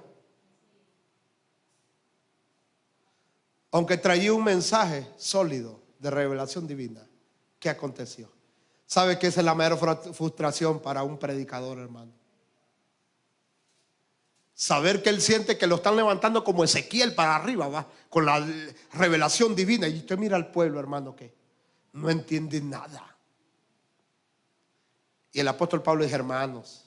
Aunque traía un mensaje sólido de revelación divina. ¿Qué aconteció? ¿Sabe que esa es la mayor frustración para un predicador, hermano? Saber que él siente que lo están levantando como Ezequiel para arriba, va, con la revelación divina. Y usted mira al pueblo, hermano, que no entiende nada. Y el apóstol Pablo dice: hermanos.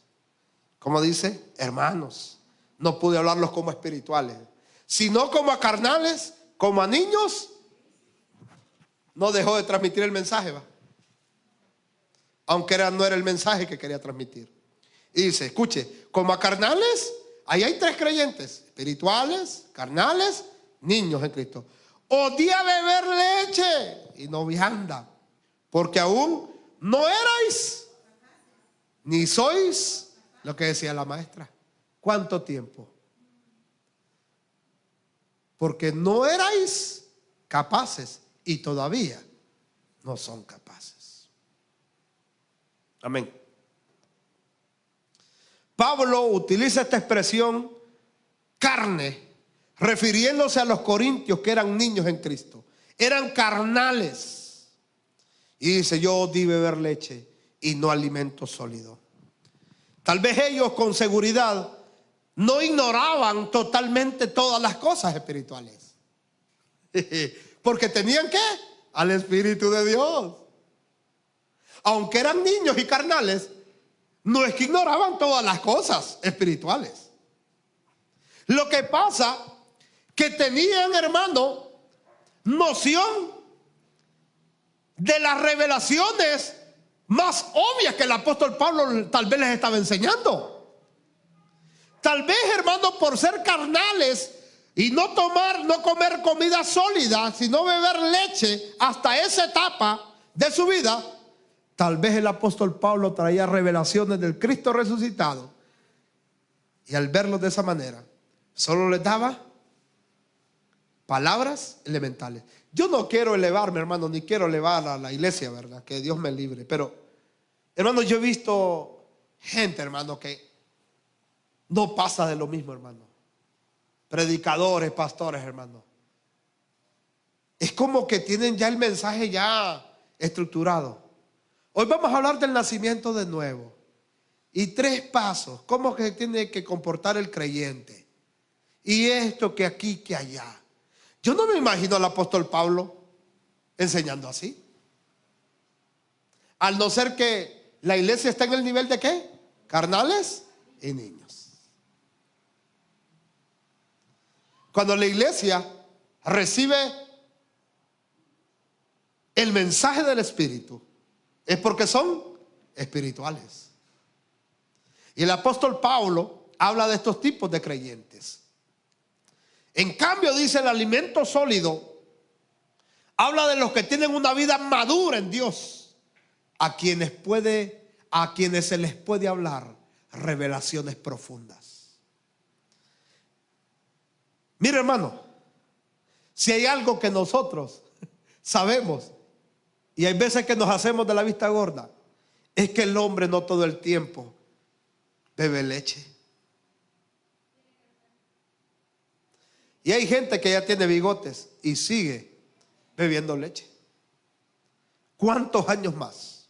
¿Cómo dice? Hermanos, no pude hablarlos como espirituales, sino como a carnales, como a niños. No dejó de transmitir el mensaje, va, aunque no era el mensaje que quería transmitir. Y dice, escuche, como a carnales. Ahí hay tres creyentes: espirituales, carnales, niños en Cristo. Odié beber leche y no vianda, porque aún no erais, ni sois lo que decía la maestra. ¿Cuánto tiempo? Porque no erais capaces y todavía no son capaces. Amén. Pablo utiliza esta expresión carne, refiriéndose a los corintios que eran niños en Cristo. Eran carnales. Y dice: yo di beber leche y no alimento sólido. Tal vez ellos con seguridad no ignoraban totalmente todas las cosas espirituales. Porque tenían ¿qué? Al Espíritu de Dios. Aunque eran niños y carnales, no es que ignoraban todas las cosas espirituales. Lo que pasa que tenían, hermano, noción de las revelaciones más obvias que el apóstol Pablo tal vez les estaba enseñando. Tal vez, hermano, por ser carnales y no comer comida sólida, sino beber leche hasta esa etapa de su vida, tal vez el apóstol Pablo traía revelaciones del Cristo resucitado, y al verlos de esa manera solo les daba palabras elementales. Yo no quiero elevarme, hermano, ni quiero elevar a la iglesia, ¿verdad? Que Dios me libre. Pero, hermano, yo he visto gente, hermano, que no pasa de lo mismo, hermano. Predicadores, pastores, hermano. Es como que tienen ya el mensaje ya estructurado. Hoy vamos a hablar del nacimiento de nuevo. Y 3 pasos. ¿Cómo que tiene que comportar el creyente? Y esto, que aquí, que allá. Yo no me imagino al apóstol Pablo enseñando así. Al no ser que la iglesia está en el nivel de ¿qué? Carnales y niños. Cuando la iglesia recibe el mensaje del Espíritu, es porque son espirituales. Y el apóstol Pablo habla de estos tipos de creyentes. En cambio, dice, el alimento sólido habla de los que tienen una vida madura en Dios, a quienes se les puede hablar revelaciones profundas. Mira, hermano, si hay algo que nosotros sabemos, y hay veces que nos hacemos de la vista gorda, es que el hombre no todo el tiempo bebe leche. Y hay gente que ya tiene bigotes y sigue bebiendo leche. ¿Cuántos años más?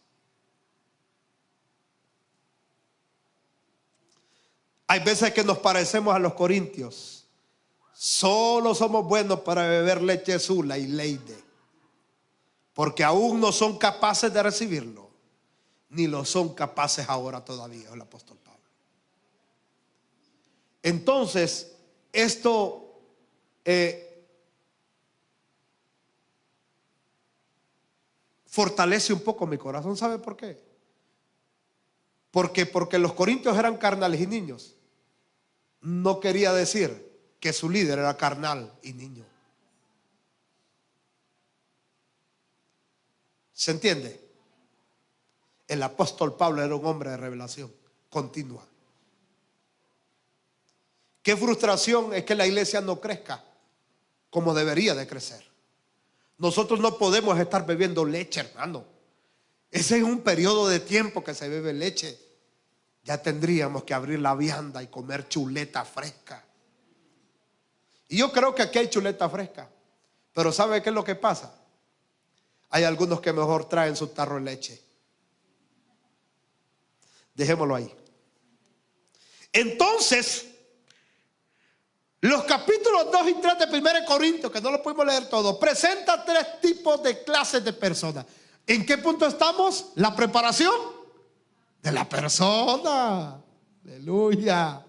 Hay veces que nos parecemos a los corintios. Solo somos buenos para beber leche Zula y Leide, porque aún no son capaces de recibirlo, ni lo son capaces ahora todavía, el apóstol Pablo. Entonces, esto fortalece un poco mi corazón. ¿Sabe por qué? Porque los corintios eran carnales y niños. No quería decir que su líder era carnal y niño. ¿Se entiende? El apóstol Pablo era un hombre de revelación continua. Qué frustración es que la iglesia no crezca como debería de crecer. Nosotros no podemos estar bebiendo leche, hermano. Ese es un periodo de tiempo que se bebe leche. Ya tendríamos que abrir la vianda y comer chuleta fresca. Y yo creo que aquí hay chuleta fresca. Pero ¿sabe qué es lo que pasa? Hay algunos que mejor traen su tarro de leche. Dejémoslo ahí. Entonces, los capítulos 2 y 3 de 1 Corintios, que no lo pudimos leer todo, presentan 3 tipos de clases de personas. ¿En qué punto estamos? La preparación de la persona. Aleluya.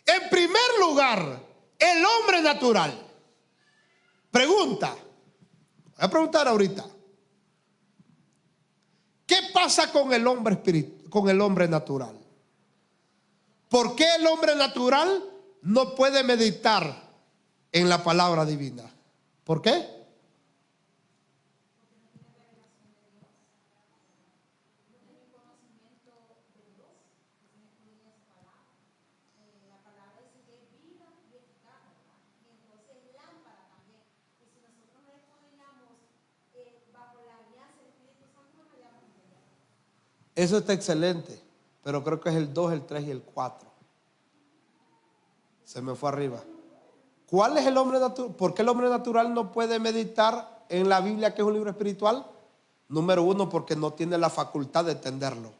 En primer lugar, el hombre natural. Pregunta. Voy a preguntar ahorita. ¿Qué pasa con el hombre con el hombre natural? ¿Por qué el hombre natural no puede meditar en la palabra divina? ¿Por qué? Eso está excelente, pero creo que es el 2, el 3 y el 4. Se me fue arriba. ¿Cuál es el hombre natural? ¿Por qué el hombre natural no puede meditar en la Biblia, que es un libro espiritual? Número 1, porque no tiene la facultad de entenderlo.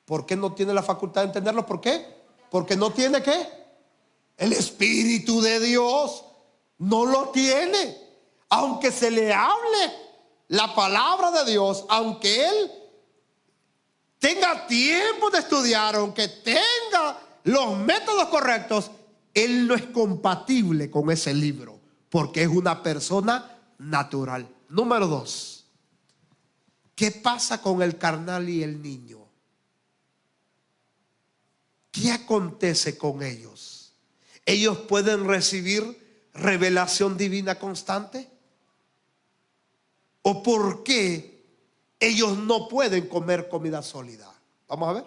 ¿Por qué no tiene la facultad de entenderlo? ¿Por qué? Porque no tiene ¿qué? El Espíritu de Dios. No lo tiene. Aunque se le hable la palabra de Dios, aunque él tenga tiempo de estudiar, aunque tenga los métodos correctos, él no es compatible con ese libro, porque es una persona natural. Número 2, ¿qué pasa con el carnal y el niño? ¿Qué acontece con ellos? ¿Ellos pueden recibir revelación divina constante? ¿O por qué ellos no pueden comer comida sólida? Vamos a ver.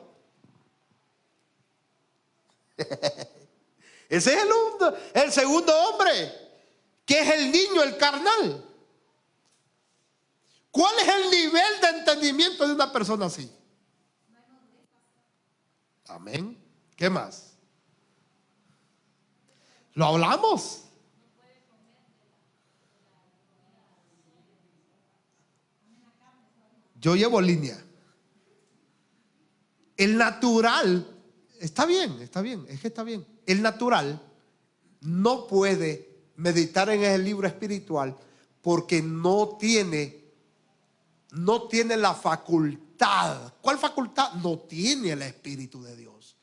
Ese es el segundo hombre, que es el niño, el carnal. ¿Cuál es el nivel de entendimiento de una persona así? Amén. ¿Qué más? Lo hablamos. Yo llevo línea. El natural, está bien, es que está bien. El natural no puede meditar en el libro espiritual porque no tiene la facultad. ¿Cuál facultad? No tiene el Espíritu de Dios.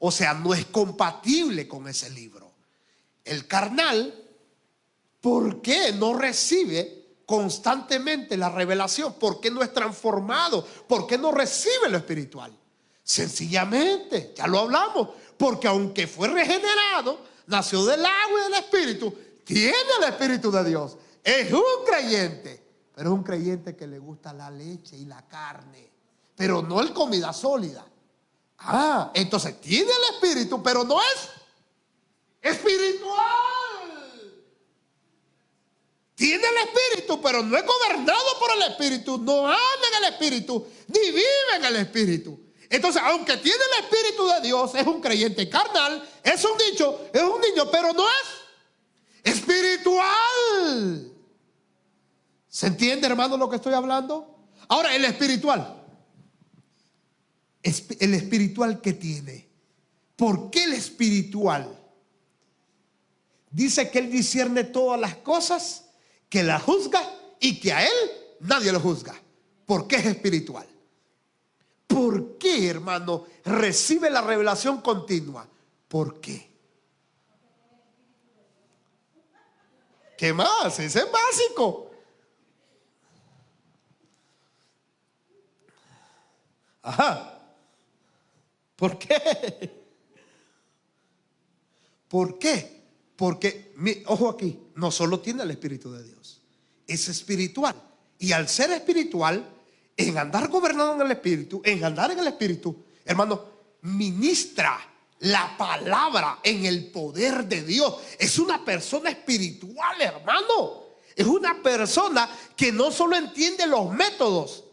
O sea, no es compatible con ese libro. El carnal, ¿por qué no recibe constantemente la revelación? ¿Por qué no es transformado? ¿Por qué no recibe lo espiritual? Sencillamente, ya lo hablamos, porque aunque fue regenerado, nació del agua y del Espíritu, tiene el Espíritu de Dios, es un creyente, pero es un creyente que le gusta la leche y la carne, pero no el comida sólida. Entonces tiene el Espíritu, pero no es espiritual. Tiene el Espíritu, pero no es gobernado por el Espíritu, no anda en el Espíritu, ni vive en el Espíritu. Entonces, aunque tiene el Espíritu de Dios, es un creyente carnal, es un niño, pero no es espiritual. ¿Se entiende, hermano, lo que estoy hablando? Ahora, el espiritual. el espiritual que tiene. ¿Por qué el espiritual? Dice que él discierne todas las cosas, que las juzga y que a él nadie lo juzga. ¿Por qué es espiritual? ¿Por qué, hermano, recibe la revelación continua? ¿Por qué? ¿Qué más? Ese es básico. Ajá. ¿Por qué? ¿Por qué? Porque, ojo aquí, no solo tiene el Espíritu de Dios, es espiritual. Y al ser espiritual, en andar gobernado en el Espíritu, en andar en el Espíritu, hermano, ministra la palabra en el poder de Dios. Es una persona espiritual, hermano. Es una persona que no solo entiende los métodos,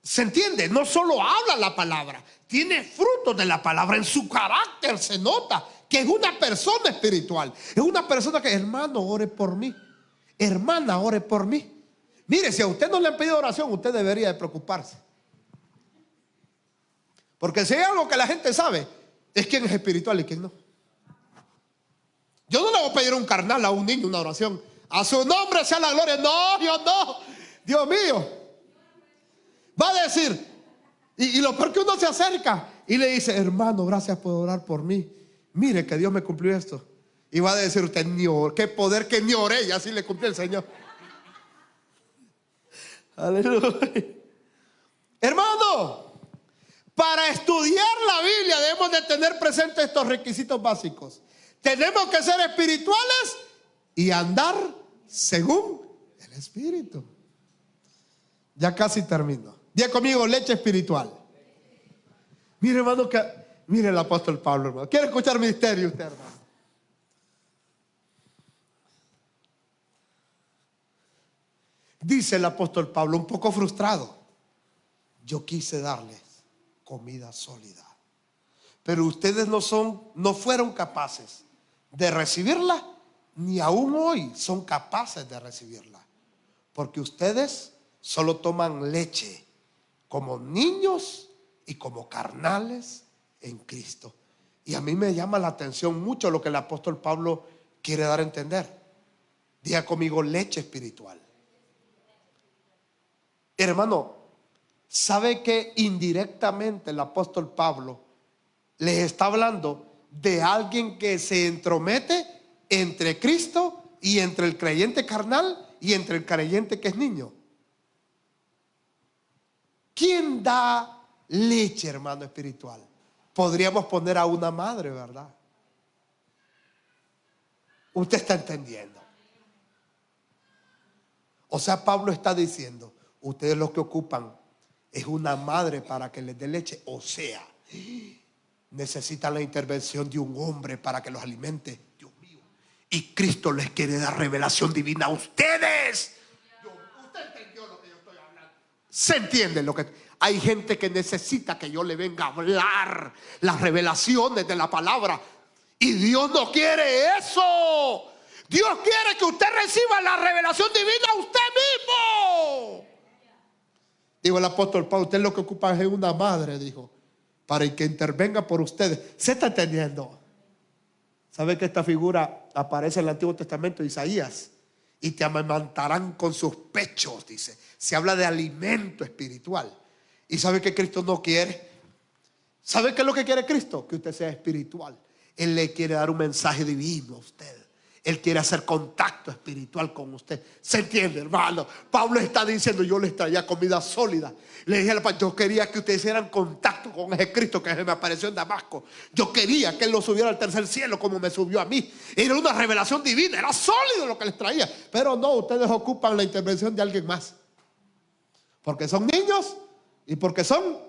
¿se entiende? No solo habla la palabra, tiene frutos de la palabra. En su carácter se nota que es una persona espiritual. Es una persona que, hermano, ore por mí. Hermana, ore por mí. Mire, si a usted no le han pedido oración, usted debería de preocuparse. Porque si hay algo que la gente sabe, es quién es espiritual y quién no. Yo no le voy a pedir a un carnal, a un niño, una oración. A su nombre sea la gloria. No, Dios no. Dios mío. Va a decir, y lo peor que uno se acerca y le dice, hermano, gracias por orar por mí. Mire que Dios me cumplió esto. Y va a decir usted, qué poder que ni oré, y así le cumplió el Señor. Aleluya. Hermano, para estudiar la Biblia debemos de tener presentes estos requisitos básicos. Tenemos que ser espirituales y andar según el Espíritu. Ya casi termino. Diga conmigo, leche espiritual. Mire, hermano, mire el apóstol Pablo, hermano. ¿Quiere escuchar misterio usted, hermano? Dice el apóstol Pablo, un poco frustrado: yo quise darles comida sólida, pero ustedes no fueron capaces de recibirla, ni aún hoy son capaces de recibirla, porque ustedes solo toman leche como niños y como carnales en Cristo. Y a mí me llama la atención mucho lo que el apóstol Pablo quiere dar a entender. Diga conmigo, leche espiritual. Hermano, ¿sabe que indirectamente el apóstol Pablo les está hablando de alguien que se entromete entre Cristo y entre el creyente carnal y entre el creyente que es niño? ¿Quién da leche, hermano, espiritual? Podríamos poner a una madre, ¿verdad? Usted está entendiendo. O sea, Pablo está diciendo, ustedes lo que ocupan es una madre para que les dé leche. O sea, necesitan la intervención de un hombre para que los alimente. Dios mío. Y Cristo les quiere dar revelación divina a ustedes. Usted entendió lo que yo estoy hablando. ¿Se entiende lo que? Hay gente que necesita que yo le venga a hablar las revelaciones de la palabra. Y Dios no quiere eso. Dios quiere que usted reciba la revelación divina a usted mismo. Digo el apóstol Pablo, usted lo que ocupa es una madre, dijo, para que intervenga por ustedes. ¿Se está entendiendo? ¿Sabe que esta figura aparece en el Antiguo Testamento de Isaías? Y te amamantarán con sus pechos, dice. Se habla de alimento espiritual. ¿Y sabe que Cristo no quiere? ¿Sabe qué es lo que quiere Cristo? Que usted sea espiritual. Él le quiere dar un mensaje divino a usted. Él quiere hacer contacto espiritual con usted. ¿Se entiende, hermano? Pablo está diciendo, yo les traía comida sólida. Le dije al Padre, yo quería que ustedes hicieran contacto con ese Cristo que se me apareció en Damasco. Yo quería que Él lo subiera al tercer cielo como me subió a mí. Era una revelación divina, era sólido lo que les traía. Pero no, ustedes ocupan la intervención de alguien más. Porque son niños y porque son...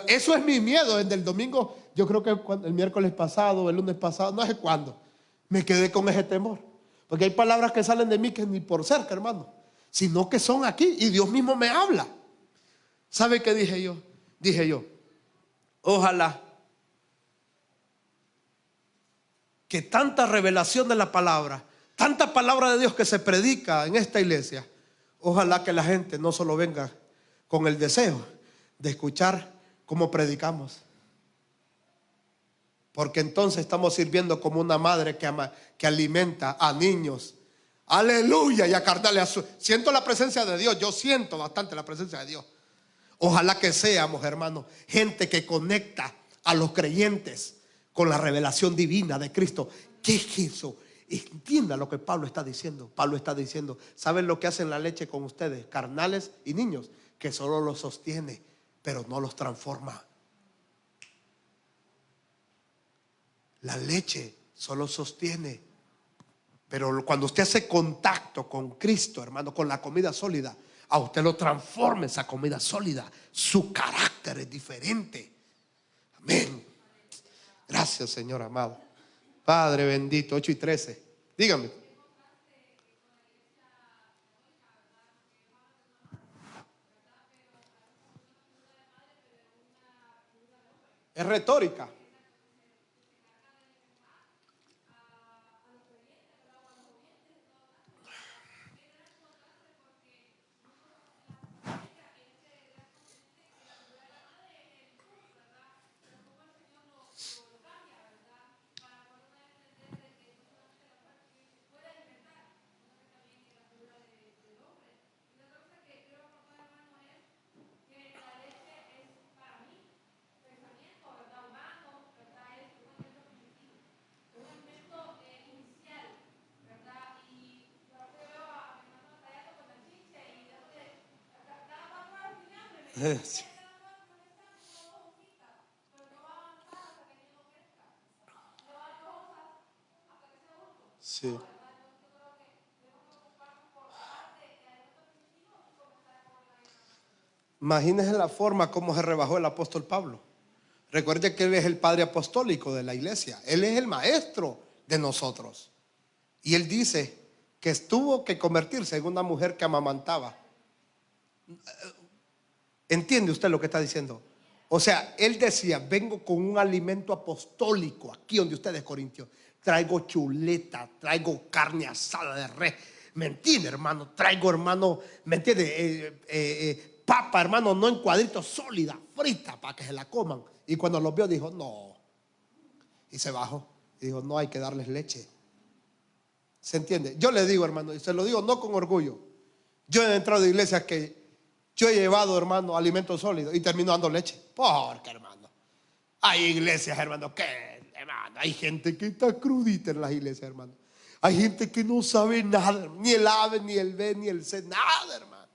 Eso es mi miedo. Desde el domingo, yo creo que el miércoles pasado, el lunes pasado, no sé cuándo, me quedé con ese temor. Porque hay palabras que salen de mí que ni por cerca, hermano, sino que son aquí y Dios mismo me habla. ¿Sabe qué dije yo? Dije yo, ojalá que tanta revelación de la palabra, tanta palabra de Dios que se predica en esta iglesia, ojalá que la gente no solo venga con el deseo de escuchar cómo predicamos. Porque entonces estamos sirviendo como una madre que alimenta a niños. Aleluya. Y a carnales. Siento la presencia de Dios. Yo siento bastante la presencia de Dios. Ojalá que seamos, hermanos, gente que conecta a los creyentes con la revelación divina de Cristo. ¿Qué es eso? Entienda lo que Pablo está diciendo. Pablo está diciendo, ¿saben lo que hacen la leche con ustedes? Carnales y niños, que solo los sostiene, pero no los transforma. La leche solo sostiene, pero cuando usted hace contacto con Cristo, hermano, con la comida sólida, a usted lo transforma esa comida sólida. Su carácter es diferente. Amén. Gracias, Señor amado. Padre bendito. 8:13. Dígame. Es retórica. Sí. Imagínense la forma como se rebajó el apóstol Pablo. Recuerde que él es el padre apostólico de la iglesia. Él es el maestro de nosotros. Y él dice que tuvo que convertirse en una mujer que amamantaba. ¿Entiende usted lo que está diciendo? O sea, él decía, vengo con un alimento apostólico aquí donde ustedes, Corintios. Traigo chuleta, traigo carne asada de res. ¿Me entiende, hermano? Traigo, hermano, ¿me entiende? Papa, hermano, no en cuadritos, sólida, frita, para que se la coman. Y cuando los vio dijo, no. Y se bajó. Y dijo, no hay que darles leche. ¿Se entiende? Yo le digo, hermano, y se lo digo no con orgullo. Yo he entrado de iglesias que yo he llevado, hermano, alimentos sólidos y termino dando leche. Porque, hermano, hay iglesias, hermano, que, hermano, hay gente que está crudita en las iglesias, hermano. Hay gente que no sabe nada, ni el A, ni el B, ni el C, nada, hermano.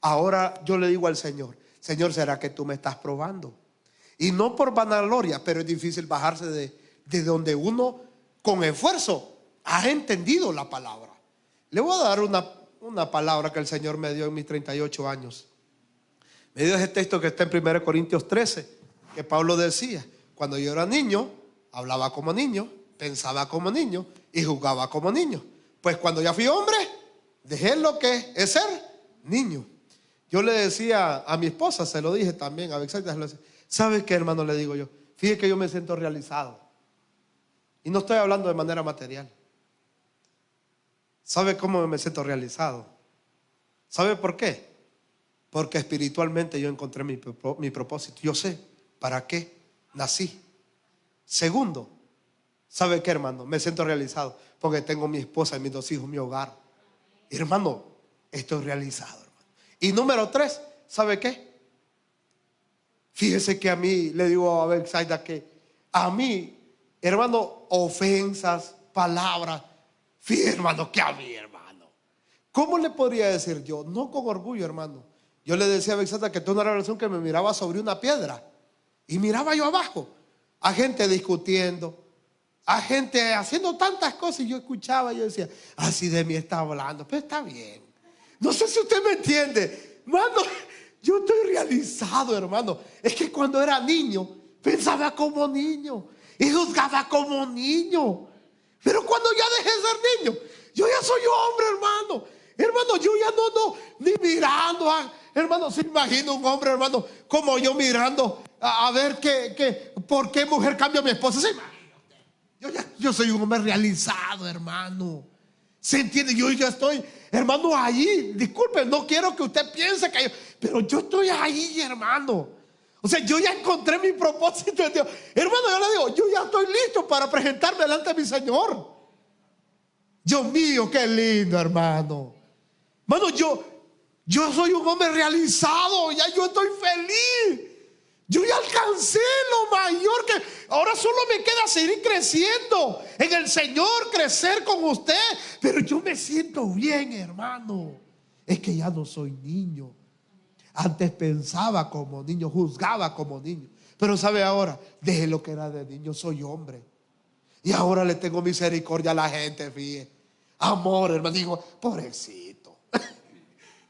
Ahora yo le digo al Señor, Señor, ¿será que tú me estás probando? Y no por vanagloria, pero es difícil bajarse de donde uno con esfuerzo ha entendido la palabra. Le voy a dar una palabra que el Señor me dio en mis 38 años. Me dio ese texto que está en 1 Corintios 13, que Pablo decía, cuando yo era niño, hablaba como niño, pensaba como niño y jugaba como niño. Pues cuando ya fui hombre, dejé lo que es ser niño. Yo le decía a mi esposa, se lo dije también a Bexaita, ¿sabe qué, hermano? Le digo yo, fíjate que yo me siento realizado. Y no estoy hablando de manera material. ¿Sabe cómo me siento realizado? ¿Sabe por qué? Porque espiritualmente yo encontré mi propósito. Yo sé para qué nací. Segundo, ¿sabe qué, hermano? Me siento realizado porque tengo mi esposa y mis 2 hijos, mi hogar. Hermano, estoy realizado. Y número 3, ¿sabe qué? Fíjese que a mí, le digo a Bexaida que a mí, hermano, ofensas, palabras, fíjese, hermano, que a mí, hermano, ¿cómo le podría decir yo? No con orgullo, hermano. Yo le decía a Bexaida que tuve una relación que me miraba sobre una piedra y miraba yo abajo a gente discutiendo, a gente haciendo tantas cosas, y yo escuchaba y yo decía, así de mí está hablando, pero está bien. No sé si usted me entiende, hermano. Yo estoy realizado, hermano. Es que cuando era niño pensaba como niño y juzgaba como niño. Pero cuando ya dejé de ser niño, yo ya soy hombre, hermano. Hermano, yo ya no, ni mirando hermano, se imagina un hombre, hermano, como yo mirando a ver por qué mujer cambia a mi esposa. ¿Se imagina? Yo soy un hombre realizado, hermano. ¿Se entiende? Yo ya estoy, hermano, ahí. Disculpe, no quiero que usted piense que pero yo estoy ahí, hermano. O sea, yo ya encontré mi propósito en Dios. Hermano, yo le digo, yo ya estoy listo para presentarme delante de mi Señor. Dios mío, qué lindo, hermano. Hermano, yo soy un hombre realizado. Ya yo estoy feliz. Yo ya alcancé lo mayor que... Ahora solo me queda seguir creciendo en el Señor, crecer con usted. Pero yo me siento bien, hermano. Es que ya no soy niño. Antes pensaba como niño, juzgaba como niño. Pero sabe ahora, dejé lo que era de niño, soy hombre. Y ahora le tengo misericordia a la gente, fíjese. Amor, hermano, digo, pobrecito.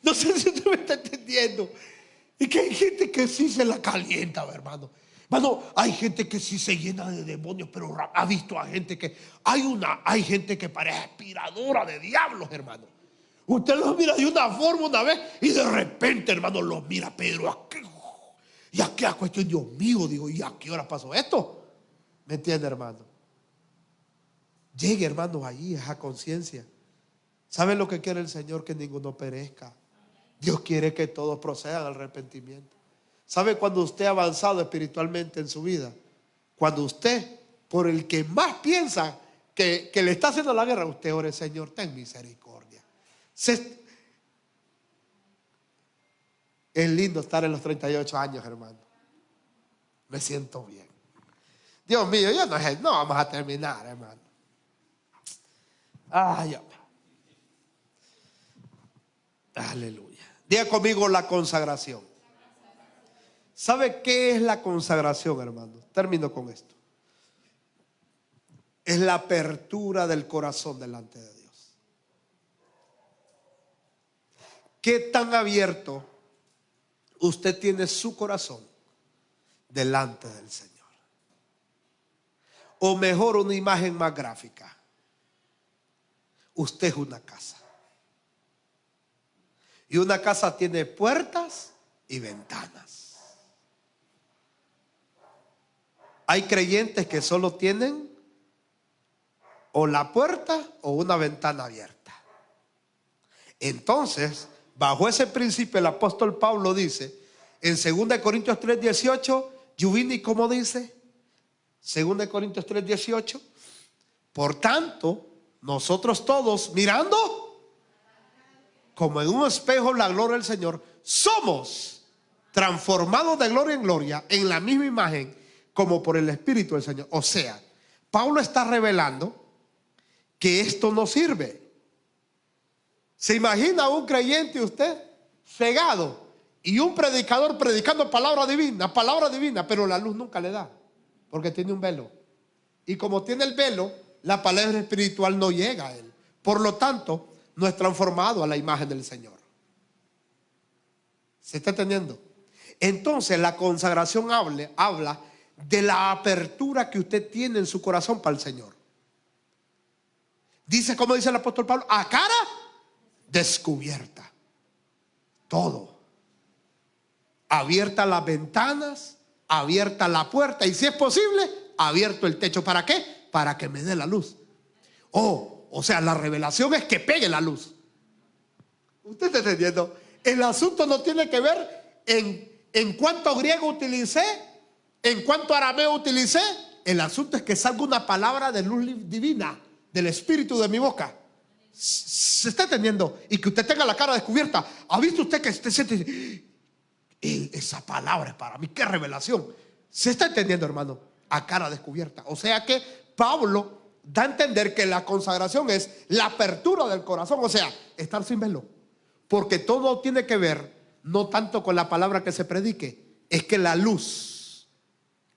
No sé si usted me está entendiendo. Y que hay gente que sí se la calienta, hermano. Hermano, hay gente que sí se llena de demonios, pero ha visto a gente que... Hay gente que parece aspiradora de diablos, hermano. Usted los mira de una forma una vez y de repente, hermano, los mira, Pedro, aquí. Y aquí a cuestión, Dios mío, digo, ¿y a qué hora pasó esto? ¿Me entiende, hermano? Llegue, hermano, allí, a esa conciencia. ¿Saben lo que quiere el Señor? Que ninguno perezca. Dios quiere que todos procedan al arrepentimiento. ¿Sabe cuando usted ha avanzado espiritualmente en su vida? Cuando usted, por el que más piensa que le está haciendo la guerra, usted ore, Señor, ten misericordia. Es lindo estar en los 38 años, hermano. Me siento bien. Dios mío, ya no vamos a terminar, hermano. Ay, aleluya. Diga conmigo la consagración. ¿Sabe qué es la consagración, hermano? Termino con esto. Es la apertura del corazón delante de Dios. ¿Qué tan abierto usted tiene su corazón delante del Señor? O mejor, una imagen más gráfica. Usted es una casa. Y una casa tiene puertas y ventanas. Hay creyentes que solo tienen o la puerta o una ventana abierta. Entonces, bajo ese principio, el apóstol Pablo dice en 2 Corintios 3:18, Yuvini, ¿cómo dice? 2 Corintios 3:18. Por tanto, nosotros todos, mirando como en un espejo la gloria del Señor, somos transformados de gloria en gloria en la misma imagen como por el Espíritu del Señor. O sea, Pablo está revelando que esto no sirve. ¿Se imagina un creyente usted cegado y un predicador predicando palabra divina, pero la luz nunca le da porque tiene un velo? Y como tiene el velo, la palabra espiritual no llega a él. Por lo tanto, no es transformado a la imagen del Señor. ¿Se está entendiendo? Entonces la consagración habla de la apertura que usted tiene en su corazón para el Señor. Dice, como dice el apóstol Pablo, a cara descubierta. Todo. Abierta las ventanas, abierta la puerta y si es posible, abierto el techo. ¿Para qué? Para que me dé la luz. O sea, la revelación es que pegue la luz. ¿Usted está entendiendo? El asunto no tiene que ver en cuánto griego utilicé, en cuánto arameo utilicé. El asunto es que salga una palabra de luz divina, del Espíritu de mi boca. ¿Se está entendiendo? Y que usted tenga la cara descubierta. ¿Ha visto usted que usted siente esa palabra es para mí? ¡Qué revelación! ¿Se está entendiendo, hermano? A cara descubierta. O sea que Pablo da a entender que la consagración es la apertura del corazón, o sea, estar sin velo. Porque todo tiene que ver no tanto con la palabra que se predique, es que la luz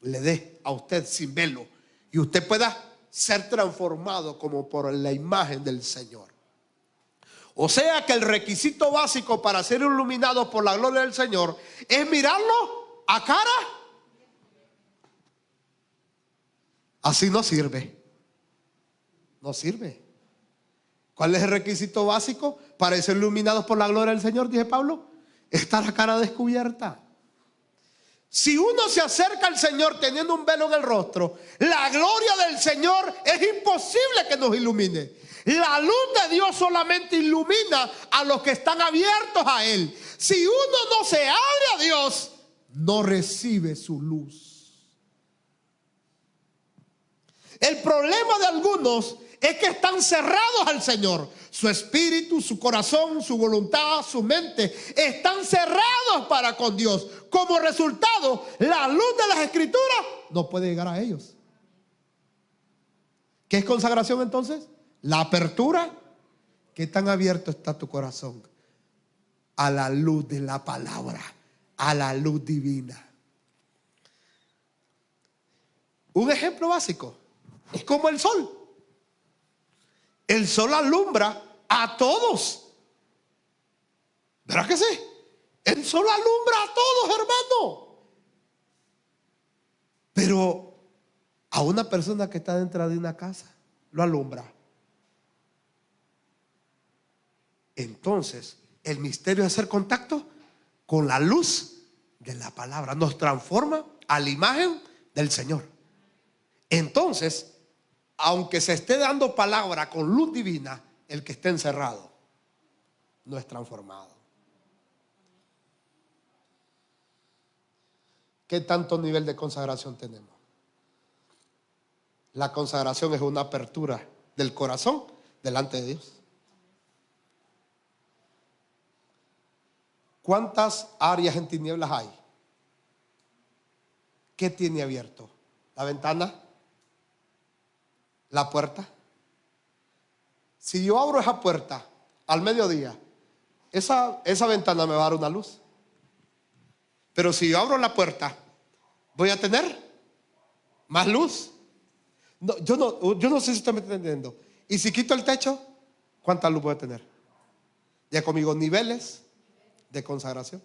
le dé a usted sin velo y usted pueda ser transformado como por la imagen del Señor. O sea que el requisito básico para ser iluminado por la gloria del Señor es mirarlo a cara. Así no sirve. No sirve. ¿Cuál es el requisito básico para ser iluminados por la gloria del Señor? Dice Pablo, estar a cara descubierta. Si uno se acerca al Señor teniendo un velo en el rostro, la gloria del Señor es imposible que nos ilumine. La luz de Dios solamente ilumina a los que están abiertos a Él. Si uno no se abre a Dios, no recibe su luz. El problema de algunos es que están cerrados al Señor. Su espíritu, su corazón, su voluntad, su mente están cerrados para con Dios. Como resultado, la luz de las Escrituras no puede llegar a ellos. ¿Qué es consagración entonces? La apertura. ¿Qué tan abierto está tu corazón a la luz de la palabra, a la luz divina? Un ejemplo básico es como el sol. El sol alumbra a todos. ¿Verdad que sí? El sol alumbra a todos, hermano. Pero a una persona que está dentro de una casa lo alumbra. Entonces, el misterio es hacer contacto con la luz de la palabra. Nos transforma a la imagen del Señor. Entonces, aunque se esté dando palabra con luz divina, el que esté encerrado no es transformado. ¿Qué tanto nivel de consagración tenemos? La consagración es una apertura del corazón delante de Dios. ¿Cuántas áreas en tinieblas hay? ¿Qué tiene abierto? ¿La ventana? ¿La puerta? Si yo abro esa puerta al mediodía, esa ventana me va a dar una luz. Pero si yo abro la puerta, ¿voy a tener más luz? No, yo no sé si usted me está entendiendo. Y si quito el techo, ¿cuánta luz voy a tener? Ya conmigo, niveles de consagración.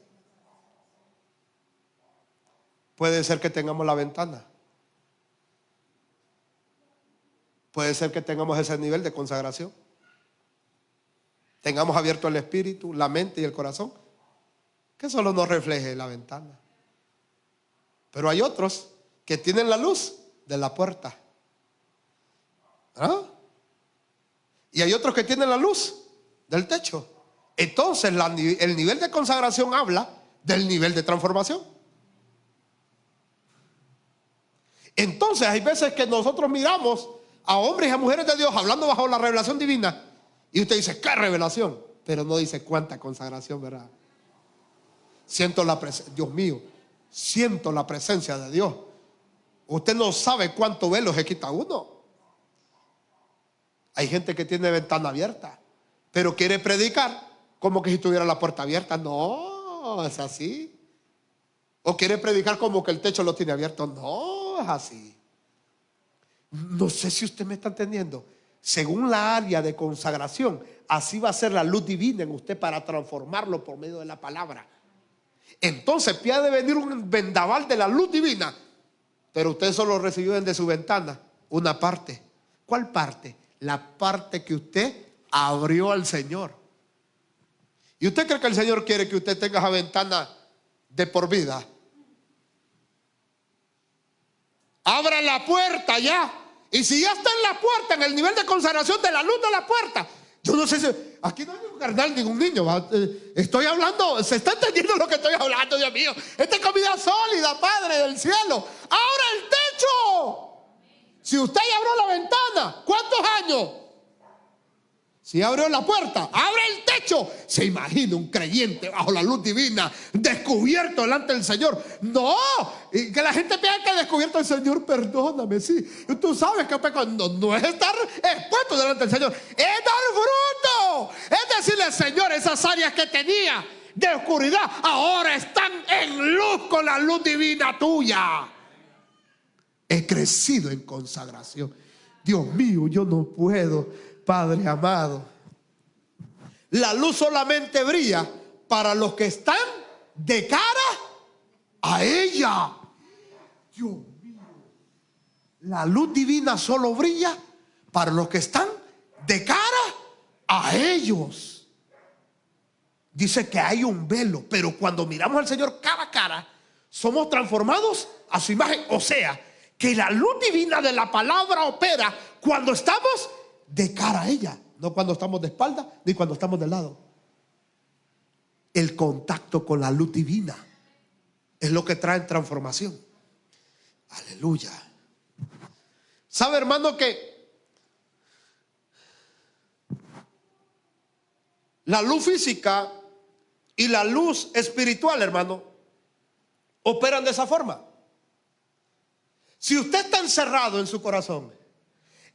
Puede ser que tengamos la ventana. Puede ser que tengamos ese nivel de consagración. Tengamos abierto el espíritu, la mente y el corazón, que solo nos refleje la ventana. Pero hay otros que tienen la luz de la puerta. ¿Ah? Y hay otros que tienen la luz del techo. Entonces el nivel de consagración habla del nivel de transformación. Entonces hay veces que nosotros miramos a hombres y a mujeres de Dios hablando bajo la revelación divina, y usted dice, ¿qué revelación? Pero no dice cuánta consagración, ¿verdad? Siento la presencia, Dios mío, siento la presencia de Dios. Usted no sabe cuánto velo se quita uno. Hay gente que tiene ventana abierta, pero quiere predicar como que si tuviera la puerta abierta. No, es así. O quiere predicar como que el techo lo tiene abierto. No, es así. No sé si usted me está entendiendo. Según la área de consagración, así va a ser la luz divina en usted para transformarlo por medio de la palabra. Entonces puede venir un vendaval de la luz divina, pero usted solo recibió desde su ventana una parte. ¿Cuál parte? La parte que usted abrió al Señor. ¿Y usted cree que el Señor quiere que usted tenga esa ventana de por vida? Abra la puerta ya. Y si ya está en la puerta, en el nivel de consagración de la luz de la puerta, yo no sé si aquí no hay un carnal, ningún niño. Estoy hablando, se está entendiendo lo que estoy hablando, Dios mío. Esta es comida sólida, Padre del cielo. Ahora el techo. Si usted ya abrió la ventana, ¿cuántos años? Si abrió la puerta, abre el techo. Se imagina un creyente bajo la luz divina, descubierto delante del Señor. No, y que la gente piensa que descubierto el Señor, perdóname, sí. Tú sabes que no es estar expuesto delante del Señor, es dar fruto. Es decirle, Señor, esas áreas que tenía de oscuridad ahora están en luz con la luz divina tuya. He crecido en consagración. Dios mío, yo no puedo. Padre amado, la luz solamente brilla para los que están de cara a ella. Dios mío, la luz divina solo brilla para los que están de cara a ellos. Dice que hay un velo, pero cuando miramos al Señor cara a cara, somos transformados a su imagen. O sea, que la luz divina de la palabra opera cuando estamos de cara a ella, no cuando estamos de espalda ni cuando estamos de lado. El contacto con la luz divina es lo que trae transformación. Aleluya. ¿Sabe, hermano, que la luz física y la luz espiritual, hermano, operan de esa forma? Si usted está encerrado en su corazón,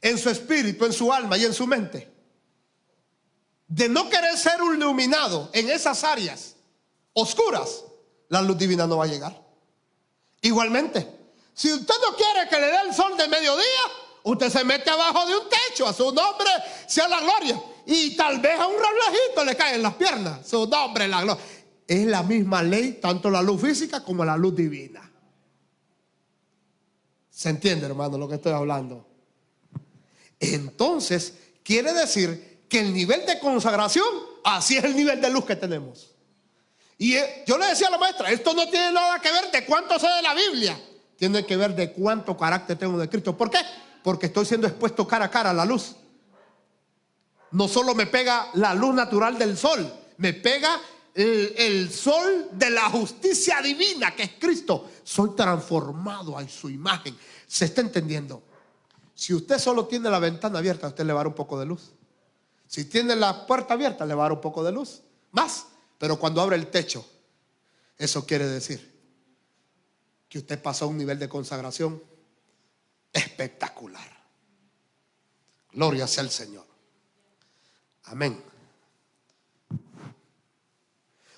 en su espíritu, en su alma y en su mente, de no querer ser iluminado en esas áreas oscuras, la luz divina no va a llegar. Igualmente, si usted no quiere que le dé el sol de mediodía, usted se mete abajo de un techo. A su nombre sea la gloria. Y tal vez a un relojito le caen las piernas. Su nombre, la gloria. Es la misma ley, tanto la luz física como la luz divina. ¿Se entiende, hermano, lo que estoy hablando? Entonces, quiere decir que el nivel de consagración, así es el nivel de luz que tenemos. Y yo le decía a la maestra, esto no tiene nada que ver de cuánto sé de la Biblia, tiene que ver de cuánto carácter tengo de Cristo. ¿Por qué? Porque estoy siendo expuesto cara a cara a la luz. No solo me pega la luz natural del sol, me pega el sol de la justicia divina, que es Cristo. Soy transformado a su imagen. ¿Se está entendiendo? Si usted solo tiene la ventana abierta, a usted le va a dar un poco de luz. Si tiene la puerta abierta, le va a dar un poco de luz más. Pero cuando abre el techo, eso quiere decir que usted pasó a un nivel de consagración espectacular. Gloria sea al Señor. Amén.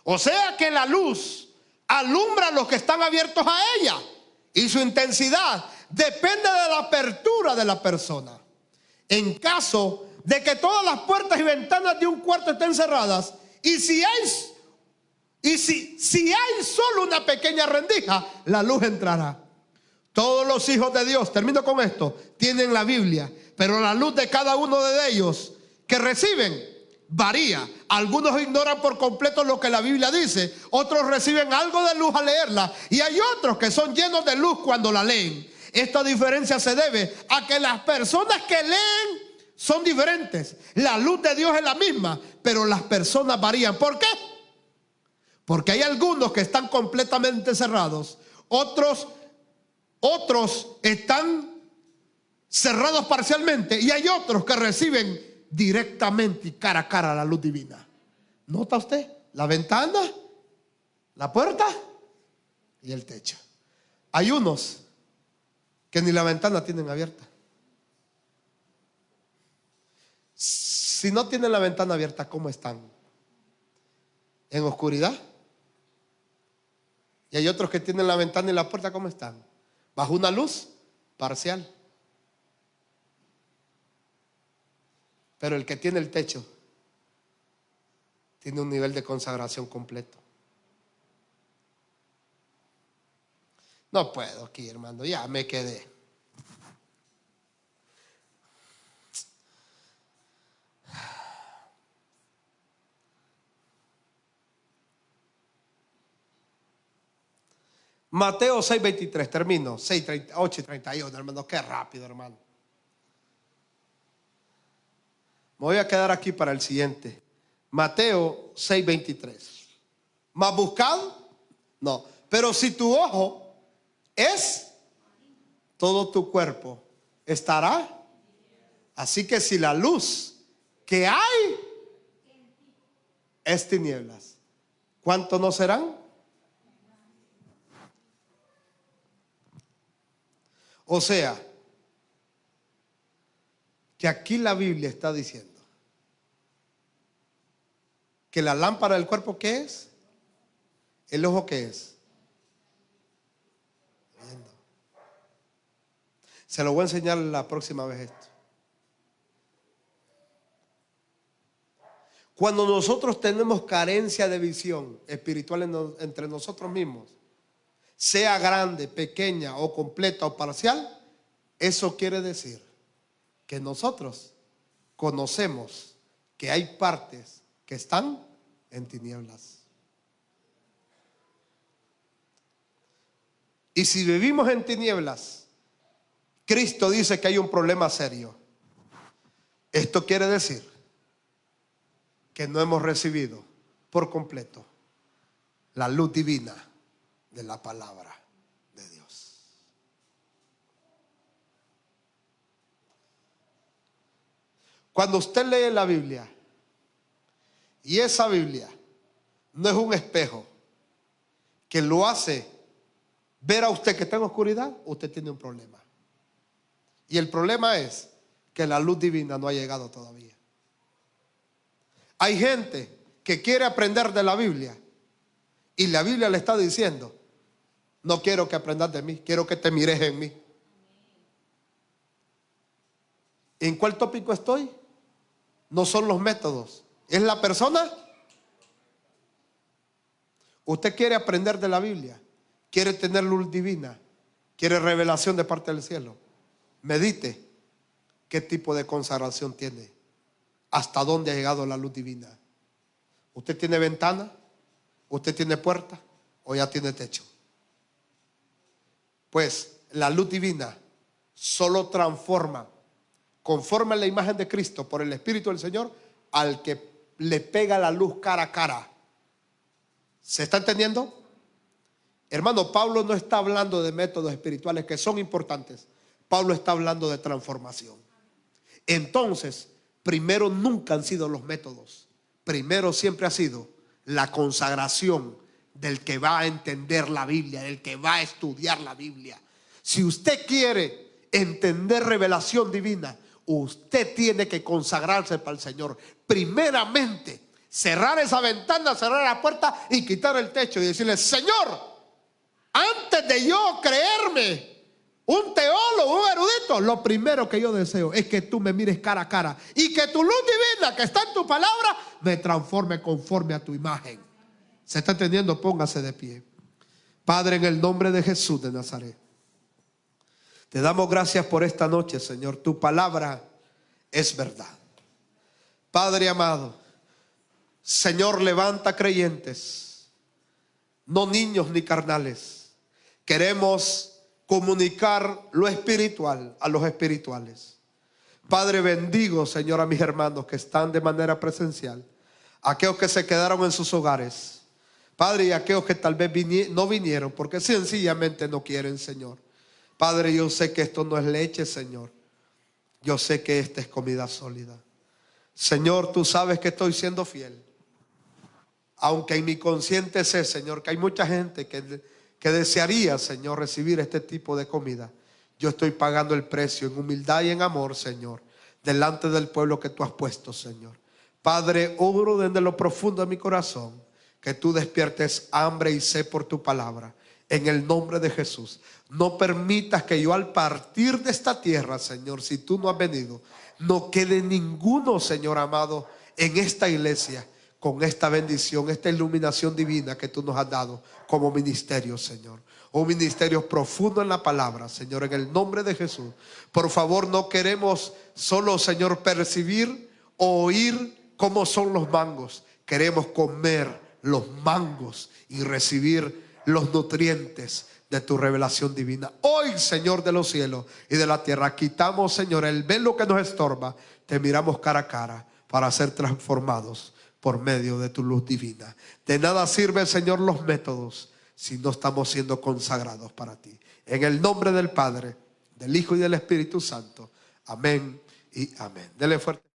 O sea que la luz alumbra a los que están abiertos a ella, y su intensidad depende de la apertura de la persona. En caso de que todas las puertas y ventanas de un cuarto estén cerradas, y si hay solo una pequeña rendija, la luz entrará. Todos los hijos de Dios, termino con esto, tienen la Biblia, pero la luz de cada uno de ellos que reciben varía. Algunos ignoran por completo lo que la Biblia dice, otros reciben algo de luz al leerla, y hay otros que son llenos de luz cuando la leen. Esta diferencia se debe a que las personas que leen son diferentes. La luz de Dios es la misma, pero las personas varían. ¿Por qué? Porque hay algunos que están completamente cerrados, otros están cerrados parcialmente, y hay otros que reciben directamente y cara a cara la luz divina. ¿Nota usted? La ventana, la puerta y el techo. Hay unos que ni la ventana tienen abierta. Si no tienen la ventana abierta, ¿cómo están? ¿En oscuridad? Y hay otros que tienen la ventana y la puerta, ¿cómo están? Bajo una luz parcial. Pero el que tiene el techo tiene un nivel de consagración completo. No puedo aquí, hermano, ya me quedé. Mateo 6:23, termino. 6:38 y 31, hermano, qué rápido, hermano. Me voy a quedar aquí para el siguiente. Mateo 6:23. ¿Más buscado? No. Pero si tu ojo es, todo tu cuerpo estará. Así que si la luz que hay es tinieblas, ¿cuánto no serán? O sea, que aquí la Biblia está diciendo que la lámpara del cuerpo, ¿qué es? El ojo, ¿qué es? Viendo. Se lo voy a enseñar la próxima vez esto. Cuando nosotros tenemos carencia de visión espiritual entre nosotros mismos, sea grande, pequeña o completa o parcial, eso quiere decir que nosotros conocemos que hay partes que están en tinieblas. Y si vivimos en tinieblas, Cristo dice que hay un problema serio. Esto quiere decir que no hemos recibido por completo la luz divina de la palabra de Dios. Cuando usted lee la Biblia y esa Biblia no es un espejo que lo hace ver a usted que está en oscuridad, usted tiene un problema. Y el problema es que la luz divina no ha llegado todavía. Hay gente que quiere aprender de la Biblia y la Biblia le está diciendo: no quiero que aprendas de mí, quiero que te mires en mí. ¿En cuál tópico estoy? No son los métodos, es la persona. Usted quiere aprender de la Biblia, quiere tener luz divina, quiere revelación de parte del cielo. Medite qué tipo de consagración tiene, hasta dónde ha llegado la luz divina. ¿Usted tiene ventana? ¿Usted tiene puerta? ¿O ya tiene techo? Pues la luz divina solo transforma, conforme a la imagen de Cristo por el Espíritu del Señor, al que le pega la luz cara a cara. ¿Se está entendiendo? Hermano, Pablo no está hablando de métodos espirituales que son importantes. Pablo está hablando de transformación. Entonces, primero nunca han sido los métodos. Primero siempre ha sido la consagración del que va a entender la Biblia, del que va a estudiar la Biblia. Si usted quiere entender revelación divina, usted tiene que consagrarse para el Señor. Primeramente, cerrar esa ventana, cerrar la puerta y quitar el techo y decirle: Señor, antes de yo creerme un teólogo, un erudito, lo primero que yo deseo es que tú me mires cara a cara y que tu luz divina que está en tu palabra me transforme conforme a tu imagen. ¿Se está entendiendo? Póngase de pie. Padre, en el nombre de Jesús de Nazaret, te damos gracias por esta noche, Señor. Tu palabra es verdad. Padre amado, Señor, levanta creyentes, no niños ni carnales. Queremos comunicar lo espiritual a los espirituales. Padre, bendigo, Señor, a mis hermanos que están de manera presencial, aquellos que se quedaron en sus hogares, Padre, y aquellos que tal vez no vinieron porque sencillamente no quieren, Señor. Padre, yo sé que esto no es leche, Señor. Yo sé que esta es comida sólida. Señor, tú sabes que estoy siendo fiel, aunque en mi consciente sé, Señor, que hay mucha gente que desearía, Señor, recibir este tipo de comida. Yo estoy pagando el precio en humildad y en amor, Señor, delante del pueblo que tú has puesto, Señor. Padre, oro desde lo profundo de mi corazón que tú despiertes hambre y sed por tu palabra. En el nombre de Jesús, no permitas que yo al partir de esta tierra, Señor, si tú no has venido, no quede ninguno, Señor amado, en esta iglesia con esta bendición, esta iluminación divina que tú nos has dado como ministerio, Señor. Un ministerio profundo en la palabra, Señor, en el nombre de Jesús. Por favor, no queremos solo, Señor, percibir o oír cómo son los mangos. Queremos comer los mangos y recibir los nutrientes de tu revelación divina. Hoy, Señor de los cielos y de la tierra, quitamos, Señor, el velo que nos estorba. Te miramos cara a cara para ser transformados por medio de tu luz divina. De nada sirve, Señor, los métodos si no estamos siendo consagrados para ti. En el nombre del Padre, del Hijo y del Espíritu Santo. Amén y amén. Dele fuerte.